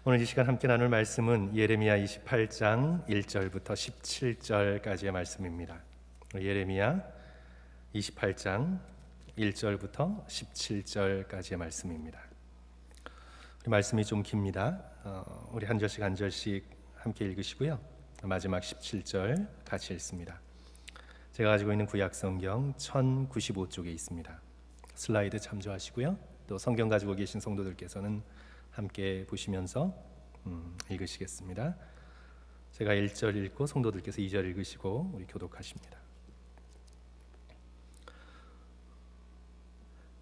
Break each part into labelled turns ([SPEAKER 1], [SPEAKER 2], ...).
[SPEAKER 1] 오늘 이 시간 함께 나눌 말씀은 예레미야 28장 1절부터 17절까지의 말씀입니다. 예레미야 28장 1절부터 17절까지의 말씀입니다. 우리 말씀이 좀 깁니다. 우리 한 절씩 한 절씩 함께 읽으시고요. 마지막 17절 같이 읽습니다. 제가 가지고 있는 구약 성경 1095쪽에 있습니다. 슬라이드 참조하시고요. 또 성경 가지고 계신 성도들께서는 함께 보시면서 읽으시겠습니다. 제가 1절 읽고 성도들께서 2절 읽으시고 우리 교독하십니다.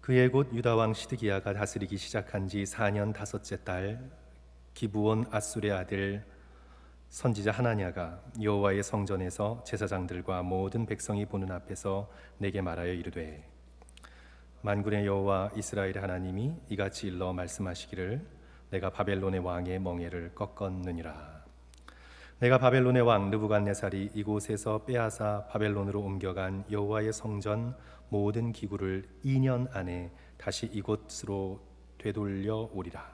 [SPEAKER 1] 그의 곧 유다 왕 시드기야가 다스리기 시작한 지 4년 다섯째 달 기브온 아술의 아들 선지자 하나냐가 여호와의 성전에서 제사장들과 모든 백성이 보는 앞에서 내게 말하여 이르되 만군의 여호와 이스라엘의 하나님이 이같이 일러 말씀하시기를 내가 바벨론의 왕의 멍에를 꺾었느니라. 내가 바벨론의 왕 느부갓네살이 이곳에서 빼앗아 바벨론으로 옮겨간 여호와의 성전 모든 기구를 2년 안에 다시 이곳으로 되돌려 오리라.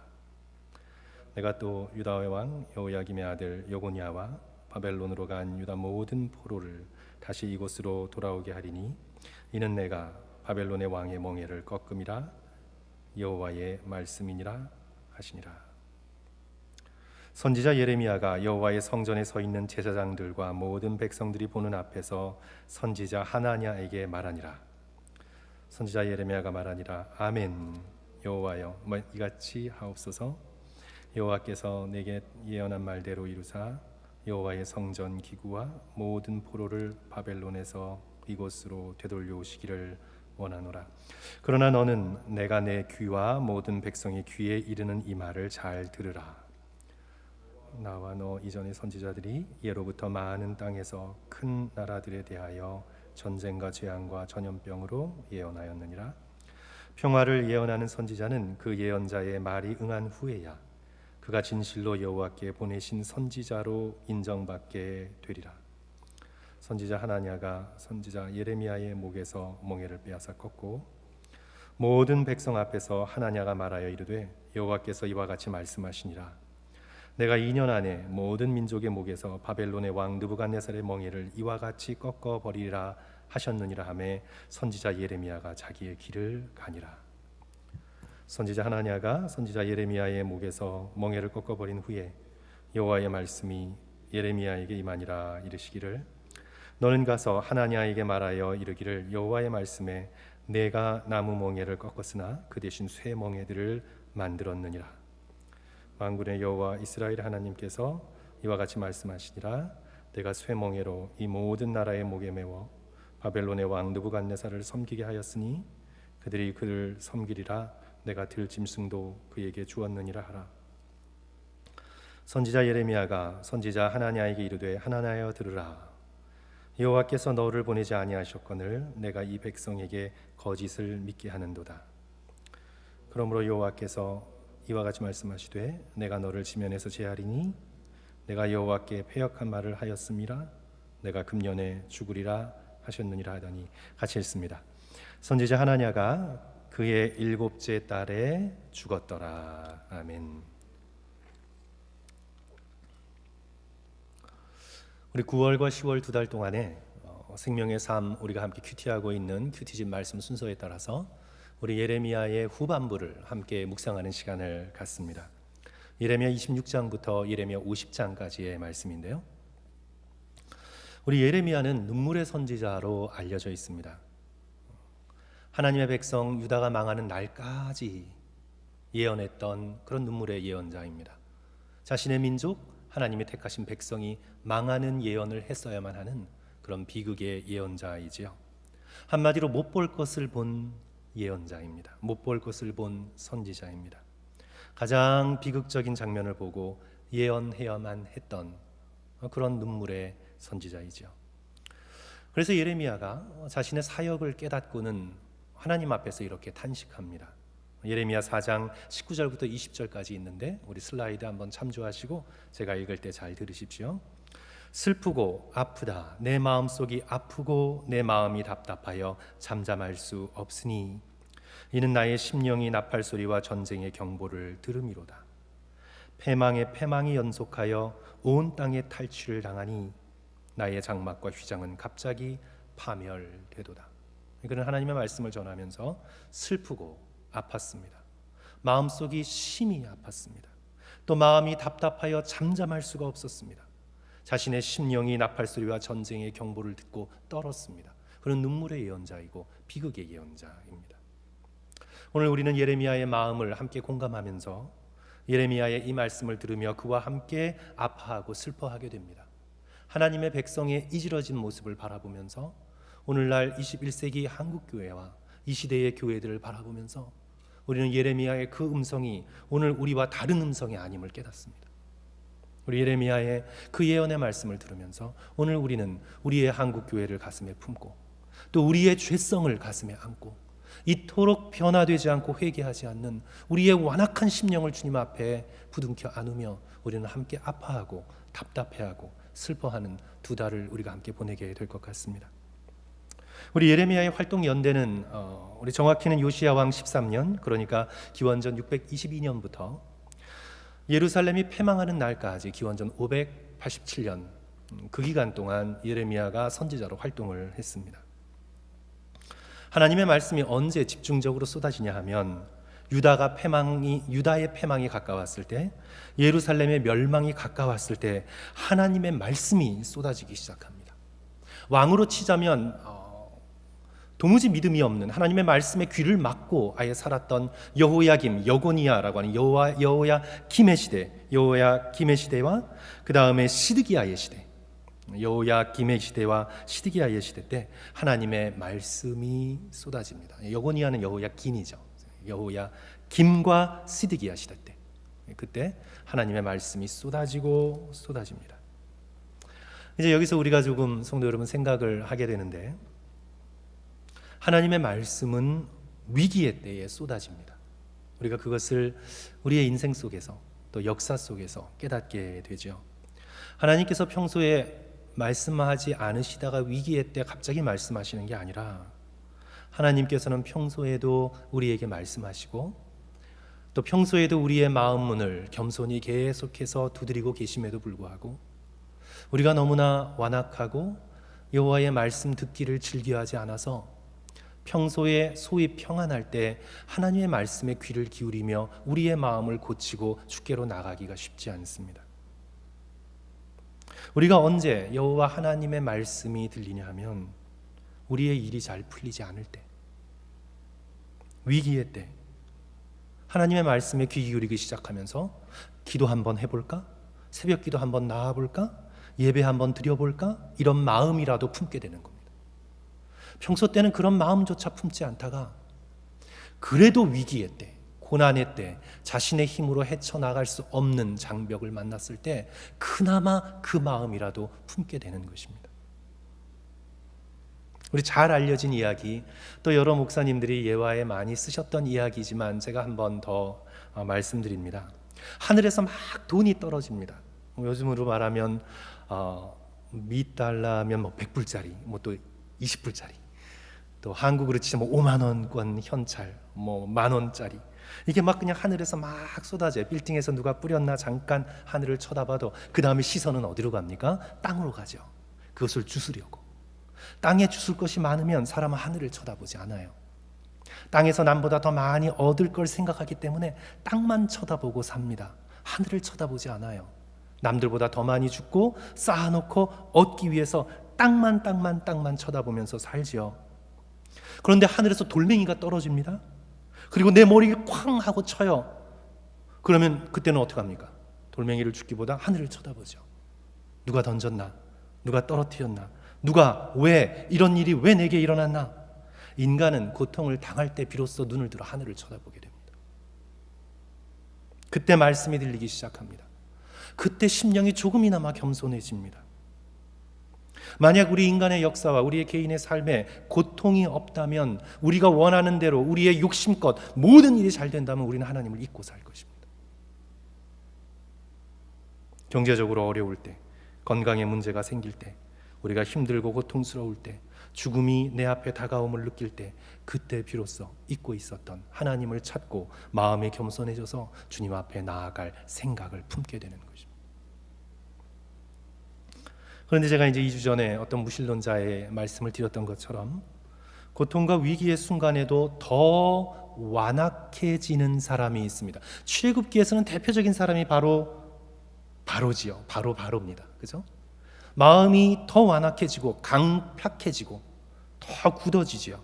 [SPEAKER 1] 내가 또 유다의 왕 여호야김의 아들 여고냐와 바벨론으로 간 유다 모든 포로를 다시 이곳으로 돌아오게 하리니 이는 내가 바벨론의 왕의 멍에를 꺾음이라 여호와의 말씀이니라 하시니라. 선지자 예레미야가 여호와의 성전에 서 있는 제사장들과 모든 백성들이 보는 앞에서 선지자 하나냐에게 말하니라. 선지자 예레미야가 말하니라. 아멘. 여호와여 이같이 하옵소서. 여호와께서 내게 예언한 말대로 이루사 여호와의 성전 기구와 모든 포로를 바벨론에서 이곳으로 되돌려 오시기를 원하노라. 그러나 너는 내가 내 귀와 모든 백성의 귀에 이르는 이 말을 잘 들으라. 나와 너 이전의 선지자들이 예로부터 많은 땅에서 큰 나라들에 대하여 전쟁과 재앙과 전염병으로 예언하였느니라. 평화를 예언하는 선지자는 그 예언자의 말이 응한 후에야 그가 진실로 여호와께 보내신 선지자로 인정받게 되리라. 선지자 하나냐가 선지자 예레미야의 목에서 멍에를 빼앗아 꺾고 모든 백성 앞에서 하나냐가 말하여 이르되 여호와께서 이와 같이 말씀하시니라. 내가 2년 안에 모든 민족의 목에서 바벨론의 왕 느부갓네살의 멍에를 이와 같이 꺾어 버리리라 하셨느니라 하매 선지자 예레미야가 자기의 길을 가니라. 선지자 하나냐가 선지자 예레미야의 목에서 멍에를 꺾어 버린 후에 여호와의 말씀이 예레미야에게 임하니라. 이르시기를 너는 가서 하나냐에게 말하여 이르기를 여호와의 말씀에 내가 나무 멍에를 꺾었으나 그 대신 쇠 멍에들을 만들었느니라. 만군의 여호와 이스라엘 하나님께서 이와 같이 말씀하시니라. 내가 쇠 멍에로 이 모든 나라의 목에 메워 바벨론의 왕 느부갓네살을 섬기게 하였으니 그들이 그를 섬기리라. 내가 들짐승도 그에게 주었느니라 하라. 선지자 예레미야가 선지자 하나냐에게 이르되 하나냐여 들으라. 여호와께서 너를 보내지 아니하셨거늘 내가 이 백성에게 거짓을 믿게 하는도다. 그러므로 여호와께서 이와 같이 말씀하시되 내가 너를 지면에서 제하리니 내가 여호와께 패역한 말을 하였음이라. 내가 금년에 죽으리라 하셨느니라 하더니 같이 읽습니다. 선지자 하나냐가 그의 7째 달에 죽었더라. 아멘. 우리 9월과 10월 두 달 동안에 생명의 삶 우리가 함께 큐티하고 있는 큐티집 말씀 순서에 따라서 우리 예레미야의 후반부를 함께 묵상하는 시간을 갖습니다. 예레미야 26장부터 예레미야 50장까지의 말씀인데요. 우리 예레미야는 눈물의 선지자로 알려져 있습니다. 하나님의 백성 유다가 망하는 날까지 예언했던 그런 눈물의 예언자입니다. 자신의 민족 하나님이 택하신 백성이 망하는 예언을 했어야만 하는 그런 비극의 예언자이지요. 한마디로 못 볼 것을 본 예언자입니다. 못 볼 것을 본 선지자입니다. 가장 비극적인 장면을 보고 예언해야만 했던 그런 눈물의 선지자이죠. 그래서 예레미야가 자신의 사역을 깨닫고는 하나님 앞에서 이렇게 탄식합니다. 예레미야 4장 19절부터 20절까지 있는데 우리 슬라이드 한번 참조하시고 제가 읽을 때 잘 들으십시오. 슬프고 아프다. 내 마음속이 아프고 내 마음이 답답하여 잠잠할 수 없으니 이는 나의 심령이 나팔 소리와 전쟁의 경보를 들음이로다. 패망에 패망이 연속하여 온 땅에 탈취를 당하니 나의 장막과 휘장은 갑자기 파멸되도다. 그는 하나님의 말씀을 전하면서 슬프고 아팠습니다. 마음속이 심히 아팠습니다. 또 마음이 답답하여 잠잠할 수가 없었습니다. 자신의 심령이 나팔소리와 전쟁의 경보를 듣고 떨었습니다. 그는 눈물의 예언자이고 비극의 예언자입니다. 오늘 우리는 예레미야의 마음을 함께 공감하면서 예레미야의 이 말씀을 들으며 그와 함께 아파하고 슬퍼하게 됩니다. 하나님의 백성의 이지러진 모습을 바라보면서 오늘날 21세기 한국교회와 이 시대의 교회들을 바라보면서 우리는 예레미야의 그 음성이 오늘 우리와 다른 음성이 아님을 깨닫습니다. 우리 예레미야의 그 예언의 말씀을 들으면서 오늘 우리는 우리의 한국교회를 가슴에 품고 또 우리의 죄성을 가슴에 안고 이토록 변화되지 않고 회개하지 않는 우리의 완악한 심령을 주님 앞에 부둥켜 안으며 우리는 함께 아파하고 답답해하고 슬퍼하는 두 달을 우리가 함께 보내게 될 것 같습니다. 우리 예레미야의 활동 연대는 우리 정확히는 요시야 왕 13년, 그러니까 기원전 622년부터 예루살렘이 패망하는 날까지 기원전 587년 그 기간 동안 예레미야가 선지자로 활동을 했습니다. 하나님의 말씀이 언제 집중적으로 쏟아지냐 하면 유다의 패망이 가까웠을 때, 예루살렘의 멸망이 가까웠을 때 하나님의 말씀이 쏟아지기 시작합니다. 왕으로 치자면 도무지 믿음이 없는 하나님의 말씀에 귀를 막고 아예 살았던 여호야김, 여고니야라고 하는 여호야김의 시대와 그 다음에 시드기야의 시대, 여호야김의 시대와 시드기야의 시대 때 하나님의 말씀이 쏟아집니다. 여고니야는 여호야김이죠. 여호야김과 시드기야 시대 때, 그때 하나님의 말씀이 쏟아집니다. 이제 여기서 우리가 조금 성도 여러분 생각을 하게 되는데, 하나님의 말씀은 위기의 때에 쏟아집니다. 우리가 그것을 우리의 인생 속에서 또 역사 속에서 깨닫게 되죠. 하나님께서 평소에 말씀하지 않으시다가 위기의 때 갑자기 말씀하시는 게 아니라, 하나님께서는 평소에도 우리에게 말씀하시고 또 평소에도 우리의 마음 문을 겸손히 계속해서 두드리고 계심에도 불구하고 우리가 너무나 완악하고 여호와의 말씀 듣기를 즐겨하지 않아서 평소에 소위 평안할 때 하나님의 말씀에 귀를 기울이며 우리의 마음을 고치고 주께로 나가기가 쉽지 않습니다. 우리가 언제 여호와 하나님의 말씀이 들리냐 하면 우리의 일이 잘 풀리지 않을 때, 위기의 때 하나님의 말씀에 귀 기울이기 시작하면서 기도 한번 해볼까? 새벽 기도 한번 나와볼까? 예배 한번 드려볼까? 이런 마음이라도 품게 되는 겁니다. 평소 때는 그런 마음조차 품지 않다가 그래도 위기의 때, 고난의 때, 자신의 힘으로 헤쳐나갈 수 없는 장벽을 만났을 때 그나마 그 마음이라도 품게 되는 것입니다. 우리 잘 알려진 이야기, 또 여러 목사님들이 예화에 많이 쓰셨던 이야기지만 제가 한 번 더 말씀드립니다. 하늘에서 막 돈이 떨어집니다. 요즘으로 말하면 $100면 100불짜리, 또 20불짜리, 또 한국으로 치면 5만 원권 현찰, 10,000원짜리, 이게 막 그냥 하늘에서 막 쏟아져요. 빌딩에서 누가 뿌렸나 잠깐 하늘을 쳐다봐도 그 다음에 시선은 어디로 갑니까? 땅으로 가죠. 그것을 주스려고. 땅에 주술 것이 많으면 사람은 하늘을 쳐다보지 않아요. 땅에서 남보다 더 많이 얻을 걸 생각하기 때문에 땅만 쳐다보고 삽니다. 하늘을 쳐다보지 않아요. 남들보다 더 많이 죽고 쌓아놓고 얻기 위해서 땅만 쳐다보면서 살지요. 그런데 하늘에서 돌멩이가 떨어집니다. 그리고 내 머리를 쾅 하고 쳐요. 그러면 그때는 어떻게 합니까? 돌멩이를 죽기보다 하늘을 쳐다보죠. 누가 던졌나? 누가 떨어뜨렸나? 누가 왜 이런 일이 왜 내게 일어났나? 인간은 고통을 당할 때 비로소 눈을 들어 하늘을 쳐다보게 됩니다. 그때 말씀이 들리기 시작합니다. 그때 심령이 조금이나마 겸손해집니다. 만약 우리 인간의 역사와 우리의 개인의 삶에 고통이 없다면, 우리가 원하는 대로 우리의 욕심껏 모든 일이 잘 된다면 우리는 하나님을 잊고 살 것입니다. 경제적으로 어려울 때, 건강에 문제가 생길 때, 우리가 힘들고 고통스러울 때, 죽음이 내 앞에 다가옴을 느낄 때, 그때 비로소 잊고 있었던 하나님을 찾고 마음이 겸손해져서 주님 앞에 나아갈 생각을 품게 되는 것입니다. 그런데 제가 이제 2주 전에 어떤 무신론자의 말씀을 드렸던 것처럼 고통과 위기의 순간에도 더 완악해지는 사람이 있습니다. 출애굽기에서는 대표적인 사람이 바로입니다. 그죠? 마음이 더 완악해지고 강팍해지고 더 굳어지죠.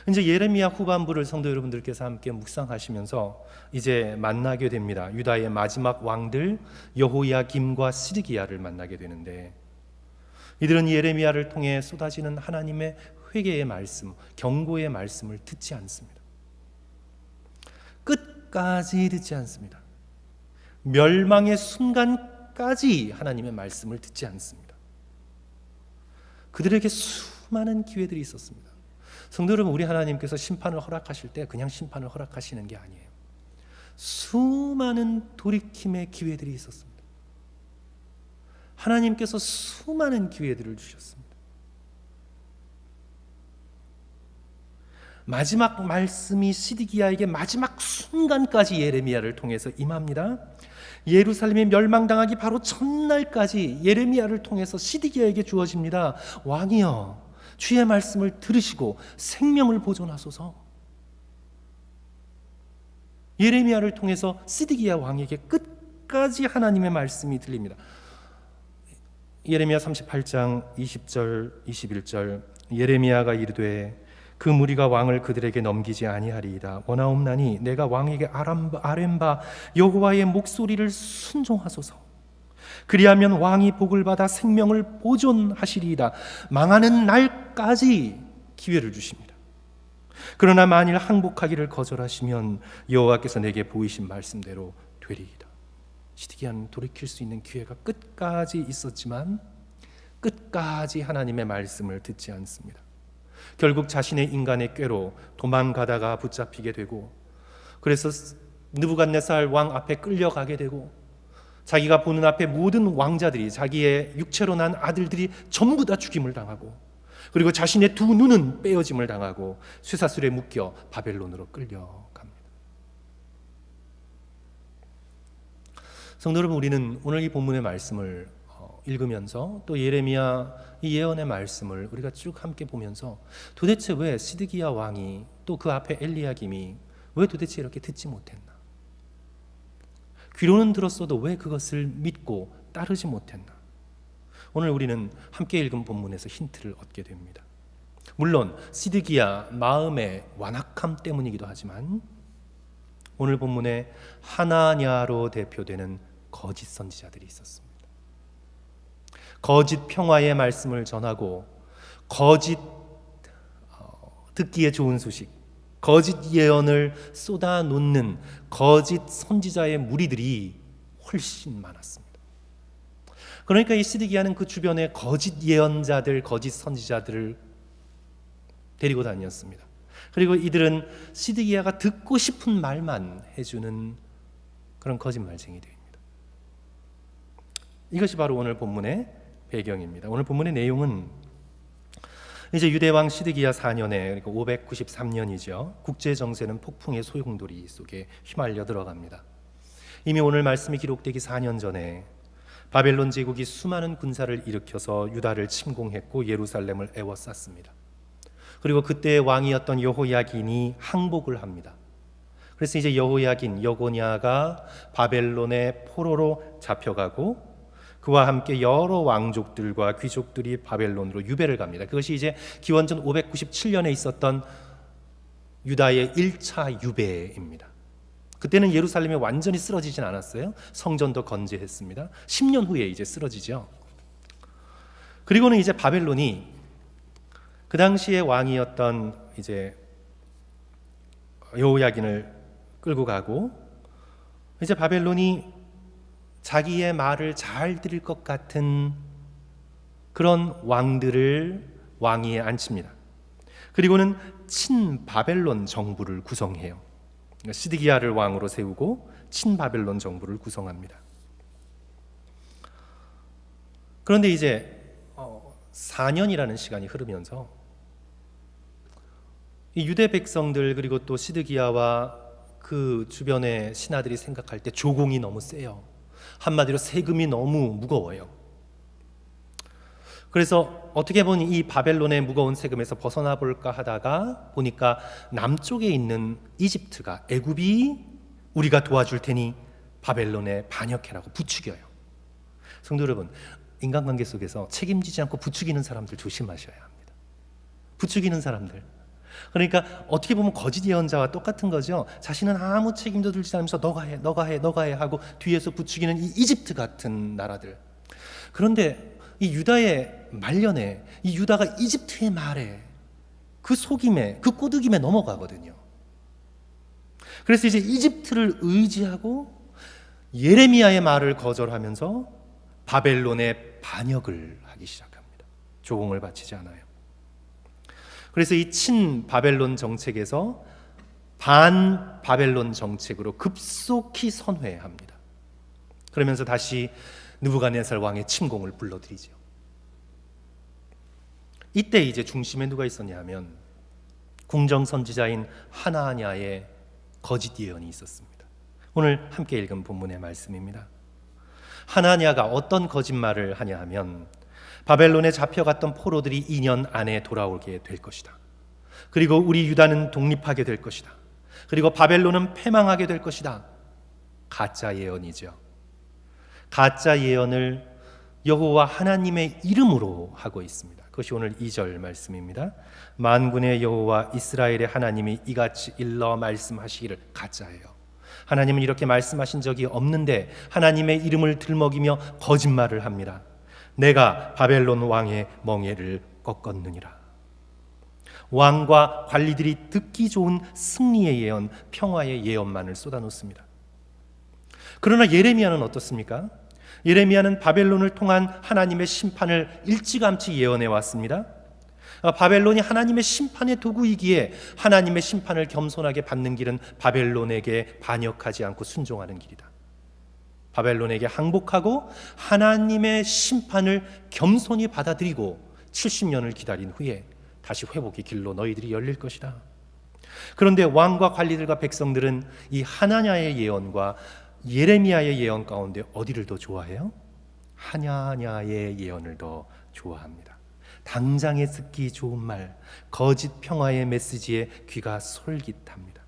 [SPEAKER 1] 이제 예레미야 후반부를 성도 여러분들께서 함께 묵상하시면서 이제 만나게 됩니다. 유다의 마지막 왕들 여호야김과 시드기야를 만나게 되는데, 이들은 예레미야를 통해 쏟아지는 하나님의 회개의 말씀, 경고의 말씀을 듣지 않습니다. 끝까지 듣지 않습니다. 멸망의 순간까지 하나님의 말씀을 듣지 않습니다. 그들에게 수많은 기회들이 있었습니다. 성도 여러분, 우리 하나님께서 심판을 허락하실 때 그냥 심판을 허락하시는 게 아니에요. 수많은 돌이킴의 기회들이 있었습니다. 하나님께서 수많은 기회들을 주셨습니다. 마지막 말씀이 시드기야에게 마지막 순간까지 예레미야를 통해서 임합니다. 예루살렘이 멸망당하기 바로 첫날까지 예레미야를 통해서 시드기야에게 주어집니다. 왕이여, 주의 말씀을 들으시고 생명을 보존하소서. 예레미야를 통해서 시드기야 왕에게 끝까지 하나님의 말씀이 들립니다. 예레미야 38장 20절 21절 예레미야가 이르되 그 무리가 왕을 그들에게 넘기지 아니하리이다. 원하옵나니 내가 왕에게 아뢰는 바 여호와의 목소리를 순종하소서. 그리하면 왕이 복을 받아 생명을 보존하시리이다. 망하는 날까지 기회를 주십니다. 그러나 만일 항복하기를 거절하시면 여호와께서 내게 보이신 말씀대로 되리이다. 시드기야는 돌이킬 수 있는 기회가 끝까지 있었지만 끝까지 하나님의 말씀을 듣지 않습니다. 결국 자신의 인간의 꾀로 도망가다가 붙잡히게 되고, 그래서 느부갓네살 왕 앞에 끌려가게 되고, 자기가 보는 앞에 모든 왕자들이, 자기의 육체로 난 아들들이 전부 다 죽임을 당하고, 그리고 자신의 두 눈은 빼어짐을 당하고 쇠사슬에 묶여 바벨론으로 끌려갑니다. 성도 여러분, 우리는 오늘 이 본문의 말씀을 읽으면서 또 예레미야 이 예언의 말씀을 우리가 쭉 함께 보면서 도대체 왜 시드기야 왕이 또 그 앞에 엘리야김이 왜 도대체 이렇게 듣지 못했나? 귀로는 들었어도 왜 그것을 믿고 따르지 못했나? 오늘 우리는 함께 읽은 본문에서 힌트를 얻게 됩니다. 물론 시드기야 마음의 완악함 때문이기도 하지만 오늘 본문에 하나냐로 대표되는 거짓 선지자들이 있었습니다. 거짓 평화의 말씀을 전하고 거짓 듣기에 좋은 소식, 거짓 예언을 쏟아놓는 거짓 선지자의 무리들이 훨씬 많았습니다. 그러니까 이 시드기야는 그 주변에 거짓 예언자들, 거짓 선지자들을 데리고 다녔습니다. 그리고 이들은 시드기야가 듣고 싶은 말만 해주는 그런 거짓말쟁이들입니다. 이것이 바로 오늘 본문의 배경입니다. 오늘 본문의 내용은 이제 유대왕 시드기야 4년에, 그러니까 593년이죠. 국제 정세는 폭풍의 소용돌이 속에 휘말려 들어갑니다. 이미 오늘 말씀이 기록되기 4년 전에 바벨론 제국이 수많은 군사를 일으켜서 유다를 침공했고 예루살렘을 에워쌌습니다. 그리고 그때의 왕이었던 여호야긴이 항복을 합니다. 그래서 이제 여호야긴, 여고냐가 바벨론의 포로로 잡혀가고 그와 함께 여러 왕족들과 귀족들이 바벨론으로 유배를 갑니다. 그것이 이제 기원전 597년에 있었던 유다의 1차 유배입니다. 그때는 예루살렘이 완전히 쓰러지진 않았어요. 성전도 건재했습니다. 10년 후에 이제 쓰러지죠. 그리고는 이제 바벨론이 그 당시의 왕이었던 이제 여호야긴을 끌고 가고, 이제 바벨론이 자기의 말을 잘 들을 것 같은 그런 왕들을 왕위에 앉힙니다. 그리고는 친바벨론 정부를 구성해요. 시드기야를 왕으로 세우고 친바벨론 정부를 구성합니다. 그런데 이제 4년이라는 시간이 흐르면서 이 유대 백성들 그리고 또 시드기야와 그 주변의 신하들이 생각할 때 조공이 너무 세요. 한마디로 세금이 너무 무거워요. 그래서 어떻게 보니 이 바벨론의 무거운 세금에서 벗어나 볼까 하다가 보니까 남쪽에 있는 이집트가, 애굽이 우리가 도와줄 테니 바벨론에 반역해라고 부추겨요. 성도 여러분, 인간관계 속에서 책임지지 않고 부추기는 사람들 조심하셔야 합니다. 부추기는 사람들, 그러니까 어떻게 보면 거짓 예언자와 똑같은 거죠. 자신은 아무 책임도 들지 않으면서 너가 해 하고 뒤에서 부추기는 이 이집트 같은 나라들. 그런데 이 유다의 말년에, 이 유다가 이집트의 말에, 그 속임에, 그 꼬드김에 넘어가거든요. 그래서 이제 이집트를 의지하고 예레미야의 말을 거절하면서 바벨론의 반역을 하기 시작합니다. 조공을 바치지 않아요. 그래서 이 친 바벨론 정책에서 반 바벨론 정책으로 급속히 선회합니다. 그러면서 다시 느부갓네살 왕의 침공을 불러들이죠. 이때 이제 중심에 누가 있었냐면 궁정 선지자인 하나냐의 거짓 예언이 있었습니다. 오늘 함께 읽은 본문의 말씀입니다. 하나냐가 어떤 거짓말을 하냐 하면 바벨론에 잡혀갔던 포로들이 2년 안에 돌아오게 될 것이다. 그리고 우리 유다는 독립하게 될 것이다. 그리고 바벨론은 패망하게 될 것이다. 가짜 예언이죠. 가짜 예언을 여호와 하나님의 이름으로 하고 있습니다. 그것이 오늘 2절 말씀입니다. 만군의 여호와 이스라엘의 하나님이 이같이 일러 말씀하시기를, 가짜예요. 하나님은 이렇게 말씀하신 적이 없는데 하나님의 이름을 들먹이며 거짓말을 합니다. 내가 바벨론 왕의 멍에를 꺾었느니라. 왕과 관리들이 듣기 좋은 승리의 예언, 평화의 예언만을 쏟아놓습니다. 그러나 예레미야는 어떻습니까? 예레미야는 바벨론을 통한 하나님의 심판을 일찌감치 예언해 왔습니다. 바벨론이 하나님의 심판의 도구이기에 하나님의 심판을 겸손하게 받는 길은 바벨론에게 반역하지 않고 순종하는 길이다. 바벨론에게 항복하고 하나님의 심판을 겸손히 받아들이고 70년을 기다린 후에 다시 회복의 길로 너희들이 열릴 것이다. 그런데 왕과 관리들과 백성들은 이 하나냐의 예언과 예레미야의 예언 가운데 어디를 더 좋아해요? 하나냐의 예언을 더 좋아합니다. 당장에 듣기 좋은 말, 거짓 평화의 메시지에 귀가 솔깃합니다.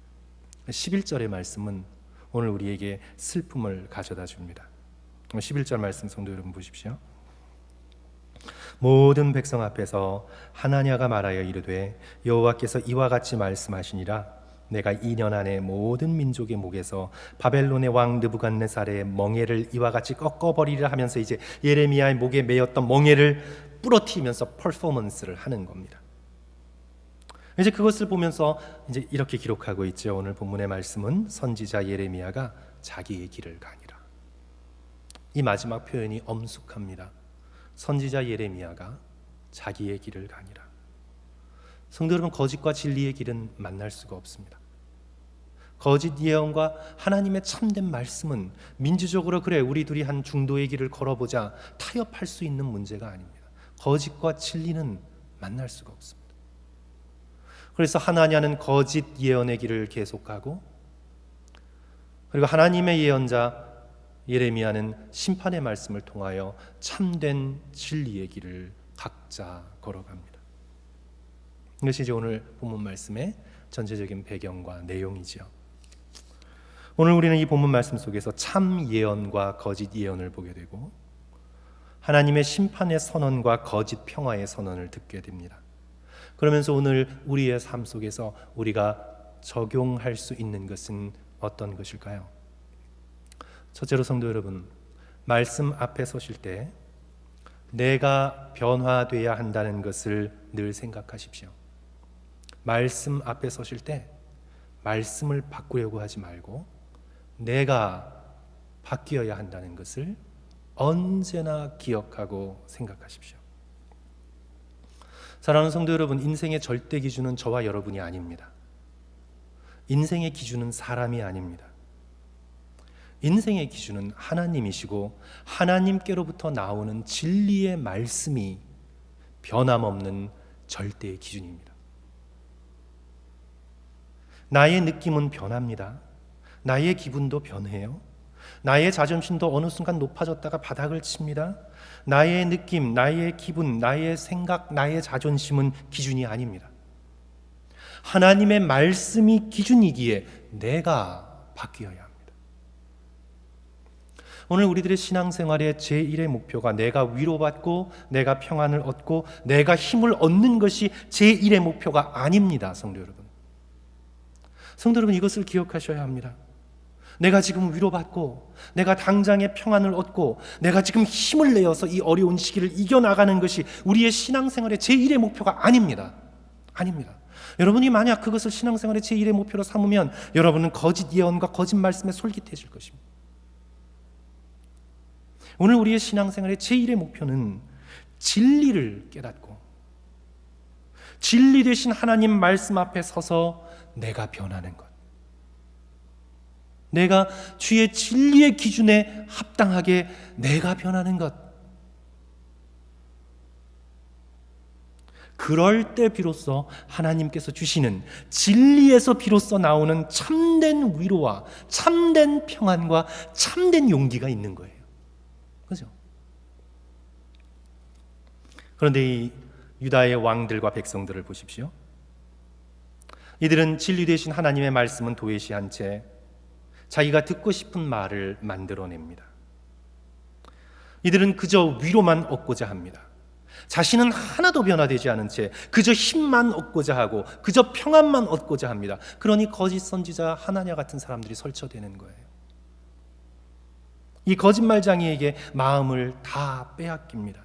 [SPEAKER 1] 11절의 말씀은 오늘 우리에게 슬픔을 가져다 줍니다. 11절 말씀 성도 여러분 보십시오. 모든 백성 앞에서 하나냐가 말하여 이르되 여호와께서 이와 같이 말씀하시니라. 내가 2년 안에 모든 민족의 목에서 바벨론의 왕 느부갓네살의 멍에를 이와 같이 꺾어버리리라 하면서 이제 예레미야의 목에 매였던 멍에를 부러뜨리면서 퍼포먼스를 하는 겁니다. 이제 그것을 보면서 이제 이렇게 기록하고 있죠. 오늘 본문의 말씀은 선지자 예레미야가 자기의 길을 가니라. 이 마지막 표현이 엄숙합니다. 선지자 예레미야가 자기의 길을 가니라. 성도 여러분, 거짓과 진리의 길은 만날 수가 없습니다. 거짓 예언과 하나님의 참된 말씀은 민주적으로 그래 우리 둘이 한 중도의 길을 걸어보자 타협할 수 있는 문제가 아닙니다. 거짓과 진리는 만날 수가 없습니다. 그래서 하나냐는 거짓 예언의 길을 계속가고, 그리고 하나님의 예언자 예레미야는 심판의 말씀을 통하여 참된 진리의 길을 각자 걸어갑니다. 이것이 이제 오늘 본문 말씀의 전체적인 배경과 내용이죠. 오늘 우리는 이 본문 말씀 속에서 참 예언과 거짓 예언을 보게 되고 하나님의 심판의 선언과 거짓 평화의 선언을 듣게 됩니다. 그러면서 오늘 우리의 삶 속에서 우리가 적용할 수 있는 것은 어떤 것일까요? 첫째로 성도 여러분, 말씀 앞에 서실 때 내가 변화돼야 한다는 것을 늘 생각하십시오. 말씀 앞에 서실 때 말씀을 바꾸려고 하지 말고 내가 바뀌어야 한다는 것을 언제나 기억하고 생각하십시오. 사랑하는 성도 여러분, 인생의 절대 기준은 저와 여러분이 아닙니다. 인생의 기준은 사람이 아닙니다. 인생의 기준은 하나님이시고 하나님께로부터 나오는 진리의 말씀이 변함없는 절대의 기준입니다. 나의 느낌은 변합니다. 나의 기분도 변해요. 나의 자존심도 어느 순간 높아졌다가 바닥을 칩니다. 나의 느낌, 나의 기분, 나의 생각, 나의 자존심은 기준이 아닙니다. 하나님의 말씀이 기준이기에 내가 바뀌어야 합니다. 오늘 우리들의 신앙생활의 제1의 목표가 내가 위로받고 내가 평안을 얻고 내가 힘을 얻는 것이 제1의 목표가 아닙니다. 성도 여러분, 성도 여러분, 이것을 기억하셔야 합니다. 내가 지금 위로받고 내가 당장의 평안을 얻고 내가 지금 힘을 내어서 이 어려운 시기를 이겨나가는 것이 우리의 신앙생활의 제1의 목표가 아닙니다. 아닙니다. 여러분이 만약 그것을 신앙생활의 제1의 목표로 삼으면 여러분은 거짓 예언과 거짓 말씀에 솔깃해질 것입니다. 오늘 우리의 신앙생활의 제1의 목표는 진리를 깨닫고 진리 되신 하나님 말씀 앞에 서서 내가 변하는 것, 내가 주의 진리의 기준에 합당하게 내가 변하는 것, 그럴 때 비로소 하나님께서 주시는 진리에서 비로소 나오는 참된 위로와 참된 평안과 참된 용기가 있는 거예요. 그죠? 그런데 이 유다의 왕들과 백성들을 보십시오. 이들은 진리 되신 하나님의 말씀은 도외시한 채 자기가 듣고 싶은 말을 만들어냅니다. 이들은 그저 위로만 얻고자 합니다. 자신은 하나도 변화되지 않은 채 그저 힘만 얻고자 하고 그저 평안만 얻고자 합니다. 그러니 거짓 선지자 하나냐 같은 사람들이 설쳐되는 거예요. 이 거짓말장이에게 마음을 다 빼앗깁니다.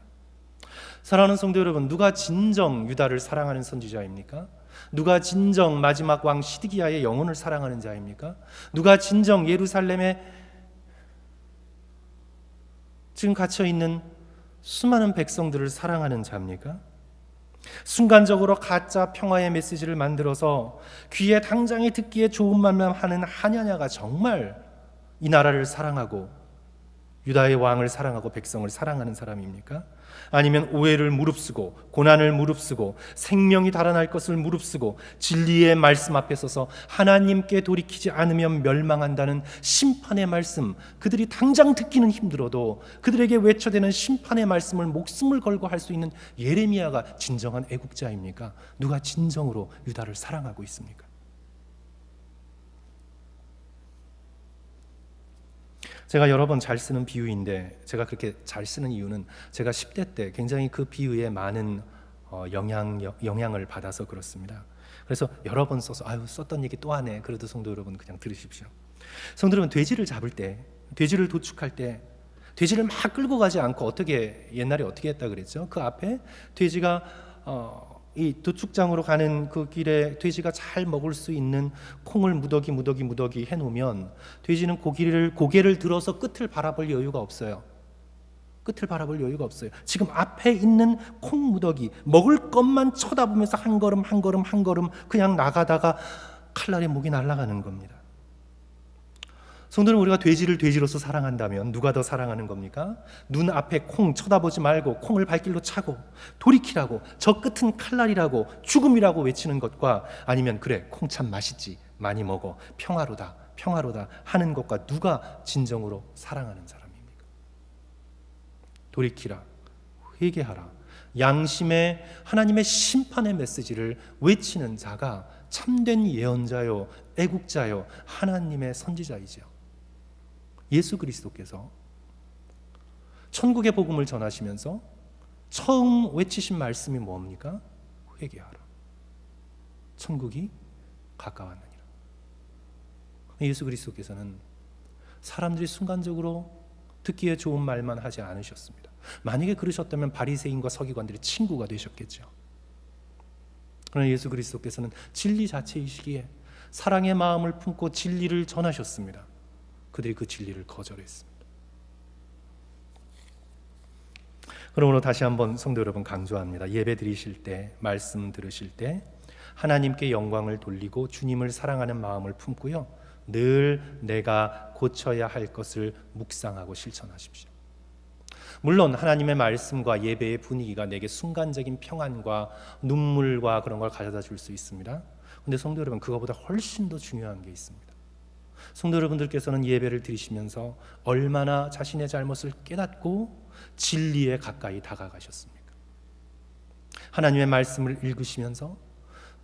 [SPEAKER 1] 사랑하는 성도 여러분, 누가 진정 유다를 사랑하는 선지자입니까? 누가 진정 마지막 왕 시드기야의 영혼을 사랑하는 자입니까? 누가 진정 예루살렘에 지금 갇혀있는 수많은 백성들을 사랑하는 자입니까? 순간적으로 가짜 평화의 메시지를 만들어서 귀에 당장에 듣기에 좋은 말만 하는 하냐냐가 정말 이 나라를 사랑하고 유다의 왕을 사랑하고 백성을 사랑하는 사람입니까? 아니면 오해를 무릅쓰고 고난을 무릅쓰고 생명이 달아날 것을 무릅쓰고 진리의 말씀 앞에 서서 하나님께 돌이키지 않으면 멸망한다는 심판의 말씀, 그들이 당장 듣기는 힘들어도 그들에게 외쳐대는 심판의 말씀을 목숨을 걸고 할 수 있는 예레미야가 진정한 애국자입니까? 누가 진정으로 유다를 사랑하고 있습니까? 제가 여러 번 잘 쓰는 비유인데, 제가 그렇게 잘 쓰는 이유는 제가 10대 때 굉장히 그 비유에 많은 영향을 받아서 그렇습니다. 그래서 여러 번 써서 썼던 얘기 또 하네. 그래도 성도 여러분 그냥 들으십시오. 성도 여러분, 돼지를 잡을 때, 돼지를 도축할 때 돼지를 막 끌고 가지 않고 옛날에 어떻게 했다 그랬죠? 그 앞에 돼지가 이 도축장으로 가는 그 길에 돼지가 잘 먹을 수 있는 콩을 무더기 해놓으면 돼지는 고개를 들어서 끝을 바라볼 여유가 없어요. 끝을 바라볼 여유가 없어요. 지금 앞에 있는 콩 무더기, 먹을 것만 쳐다보면서 한 걸음 그냥 나가다가 칼날에 목이 날아가는 겁니다. 성도는 우리가 돼지를 돼지로서 사랑한다면 누가 더 사랑하는 겁니까? 눈앞에 콩 쳐다보지 말고 콩을 발길로 차고 돌이키라고, 저 끝은 칼날이라고, 죽음이라고 외치는 것과, 아니면 그래 콩 참 맛있지, 많이 먹어, 평화로다 하는 것과 누가 진정으로 사랑하는 사람입니까? 돌이키라, 회개하라, 양심의 하나님의 심판의 메시지를 외치는 자가 참된 예언자요, 애국자요, 하나님의 선지자이지요. 예수 그리스도께서 천국의 복음을 전하시면서 처음 외치신 말씀이 뭡니까? 회개하라, 천국이 가까웠느니라. 예수 그리스도께서는 사람들이 순간적으로 듣기에 좋은 말만 하지 않으셨습니다. 만약에 그러셨다면 바리새인과 서기관들이 친구가 되셨겠죠. 그러나 예수 그리스도께서는 진리 자체이시기에 사랑의 마음을 품고 진리를 전하셨습니다. 그들이 그 진리를 거절했습니다. 그러므로 다시 한번 성도 여러분 강조합니다. 예배 드리실 때, 말씀 들으실 때 하나님께 영광을 돌리고 주님을 사랑하는 마음을 품고요, 늘 내가 고쳐야 할 것을 묵상하고 실천하십시오. 물론 하나님의 말씀과 예배의 분위기가 내게 순간적인 평안과 눈물과 그런 걸 가져다 줄 수 있습니다. 근데 성도 여러분, 그거보다 훨씬 더 중요한 게 있습니다. 성도 여러분들께서는 예배를 드리시면서 얼마나 자신의 잘못을 깨닫고 진리에 가까이 다가가셨습니까? 하나님의 말씀을 읽으시면서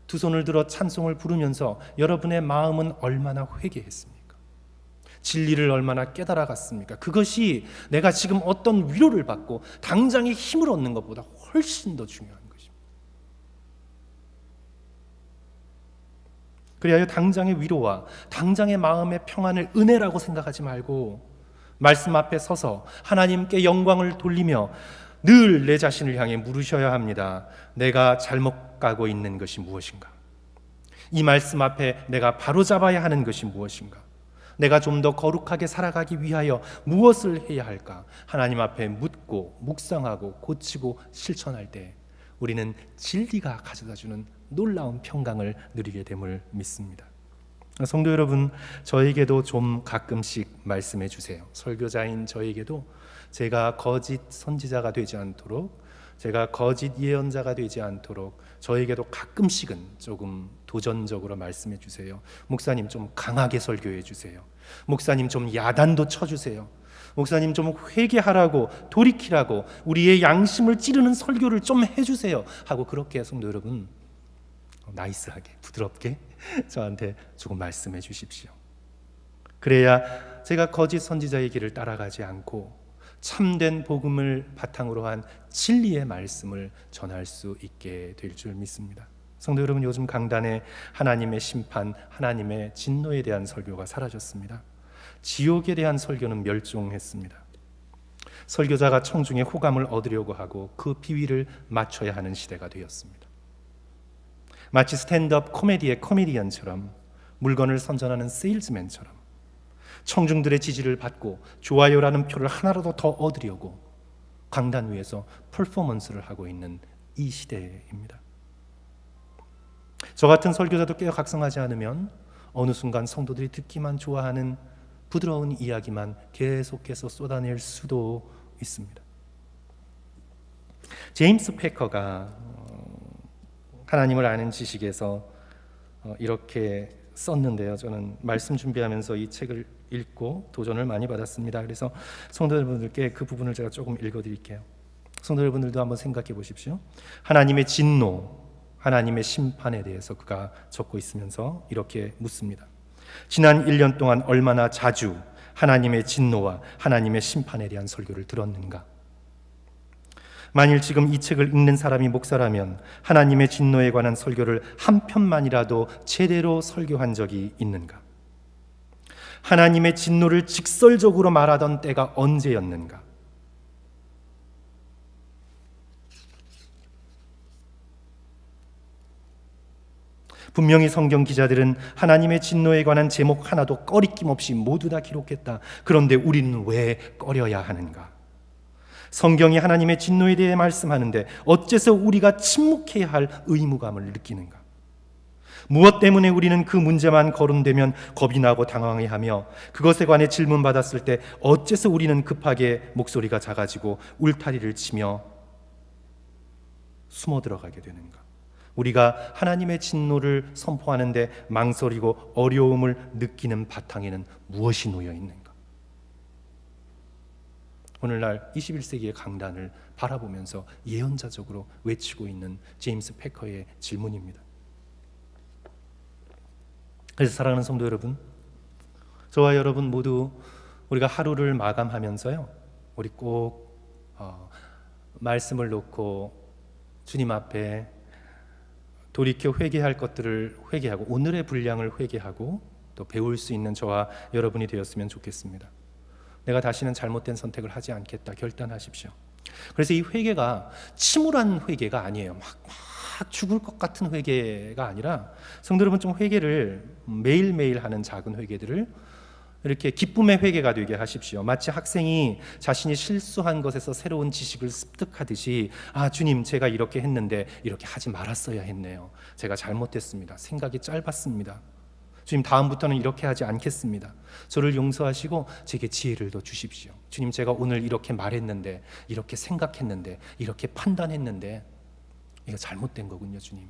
[SPEAKER 1] 두 손을 들어 찬송을 부르면서 여러분의 마음은 얼마나 회개했습니까? 진리를 얼마나 깨달아갔습니까? 그것이 내가 지금 어떤 위로를 받고 당장의 힘을 얻는 것보다 훨씬 더 중요한 것입니다. 그래야 당장의 위로와 당장의 마음의 평안을 은혜라고 생각하지 말고 말씀 앞에 서서 하나님께 영광을 돌리며 늘 내 자신을 향해 물으셔야 합니다. 내가 잘못 가고 있는 것이 무엇인가? 이 말씀 앞에 내가 바로잡아야 하는 것이 무엇인가? 내가 좀 더 거룩하게 살아가기 위하여 무엇을 해야 할까? 하나님 앞에 묻고 묵상하고 고치고 실천할 때 우리는 진리가 가져다주는 놀라운 평강을 누리게 됨을 믿습니다. 성도 여러분, 저에게도 좀 가끔씩 말씀해 주세요. 설교자인 저에게도 제가 거짓 선지자가 되지 않도록, 제가 거짓 예언자가 되지 않도록 저에게도 가끔씩은 조금 도전적으로 말씀해 주세요. 목사님 좀 강하게 설교해 주세요. 목사님 좀 야단도 쳐주세요. 목사님 좀 회개하라고, 돌이키라고, 우리의 양심을 찌르는 설교를 좀 해주세요 하고 그렇게 성도 여러분 나이스하게 부드럽게 저한테 조금 말씀해 주십시오. 그래야 제가 거짓 선지자의 길을 따라가지 않고 참된 복음을 바탕으로 한 진리의 말씀을 전할 수 있게 될 줄 믿습니다. 성도 여러분, 요즘 강단에 하나님의 심판, 하나님의 진노에 대한 설교가 사라졌습니다. 지옥에 대한 설교는 멸종했습니다. 설교자가 청중의 호감을 얻으려고 하고 그 비위를 맞춰야 하는 시대가 되었습니다. 마치 스탠드업 코미디의 코미디언처럼, 물건을 선전하는 세일즈맨처럼 청중들의 지지를 받고 좋아요라는 표를 하나라도 더 얻으려고 강단 위에서 퍼포먼스를 하고 있는 이 시대입니다. 저 같은 설교자도 꽤 각성하지 않으면 어느 순간 성도들이 듣기만 좋아하는 부드러운 이야기만 계속해서 쏟아낼 수도 있습니다. 제임스 패커가 하나님을 아는 지식에서 이렇게 썼는데요. 저는 말씀 준비하면서 이 책을 읽고 도전을 많이 받았습니다. 그래서 성도 여러분들께 그 부분을 제가 조금 읽어드릴게요. 성도 여러분들도 한번 생각해 보십시오. 하나님의 진노, 하나님의 심판에 대해서 그가 적고 있으면서 이렇게 묻습니다. 지난 1년 동안 얼마나 자주 하나님의 진노와 하나님의 심판에 대한 설교를 들었는가? 만일 지금 이 책을 읽는 사람이 목사라면 하나님의 진노에 관한 설교를 한 편만이라도 제대로 설교한 적이 있는가? 하나님의 진노를 직설적으로 말하던 때가 언제였는가? 분명히 성경 기자들은 하나님의 진노에 관한 제목 하나도 꺼리낌 없이 모두 다 기록했다. 그런데 우리는 왜 꺼려야 하는가? 성경이 하나님의 진노에 대해 말씀하는데 어째서 우리가 침묵해야 할 의무감을 느끼는가? 무엇 때문에 우리는 그 문제만 거론되면 겁이 나고 당황해하며 그것에 관해 질문받았을 때 어째서 우리는 급하게 목소리가 작아지고 울타리를 치며 숨어 들어가게 되는가? 우리가 하나님의 진노를 선포하는데 망설이고 어려움을 느끼는 바탕에는 무엇이 놓여 있는가? 오늘날 21세기의 강단을 바라보면서 예언자적으로 외치고 있는 제임스 패커의 질문입니다. 그래서 사랑하는 성도 여러분, 저와 여러분 모두 우리가 하루를 마감하면서요, 우리 꼭 말씀을 놓고 주님 앞에 돌이켜 회개할 것들을 회개하고 오늘의 분량을 회개하고 또 배울 수 있는 저와 여러분이 되었으면 좋겠습니다. 내가 다시는 잘못된 선택을 하지 않겠다 결단하십시오. 그래서 이 회개가 침울한 회개가 아니에요. 막 죽을 것 같은 회개가 아니라 성도 여러분, 좀 회개를 매일매일 하는 작은 회개들을 이렇게 기쁨의 회개가 되게 하십시오. 마치 학생이 자신이 실수한 것에서 새로운 지식을 습득하듯이, 아 주님, 제가 이렇게 했는데 이렇게 하지 말았어야 했네요. 제가 잘못했습니다. 생각이 짧았습니다. 주님, 다음부터는 이렇게 하지 않겠습니다. 저를 용서하시고 제게 지혜를 더 주십시오. 주님, 제가 오늘 이렇게 말했는데, 이렇게 생각했는데, 이렇게 판단했는데 이거 잘못된 거군요, 주님.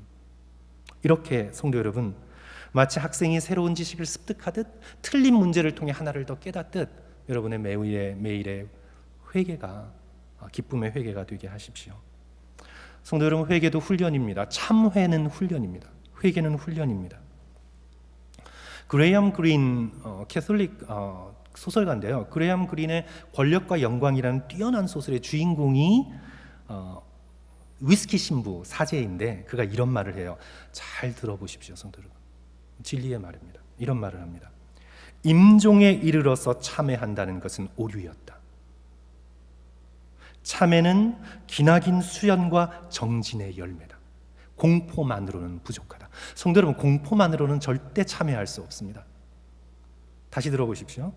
[SPEAKER 1] 이렇게 성도 여러분, 마치 학생이 새로운 지식을 습득하듯 틀린 문제를 통해 하나를 더 깨닫듯 여러분의 매일의 회개가 기쁨의 회개가 되게 하십시오. 성도 여러분, 회개도 훈련입니다. 참회는 훈련입니다. 회개는 훈련입니다. 그레이엄 그린 캐톨릭 소설가인데요. 그레이엄 그린의 권력과 영광이라는 뛰어난 소설의 주인공이 위스키 신부 사제인데 그가 이런 말을 해요. 잘 들어보십시오, 성도 여러분. 진리의 말입니다. 이런 말을 합니다. 임종에 이르러서 참회한다는 것은 오류였다. 참회는 기나긴 수련과 정진의 열매다. 공포만으로는 부족하다. 성도 여러분, 공포만으로는 절대 참회할 수 없습니다. 다시 들어보십시오.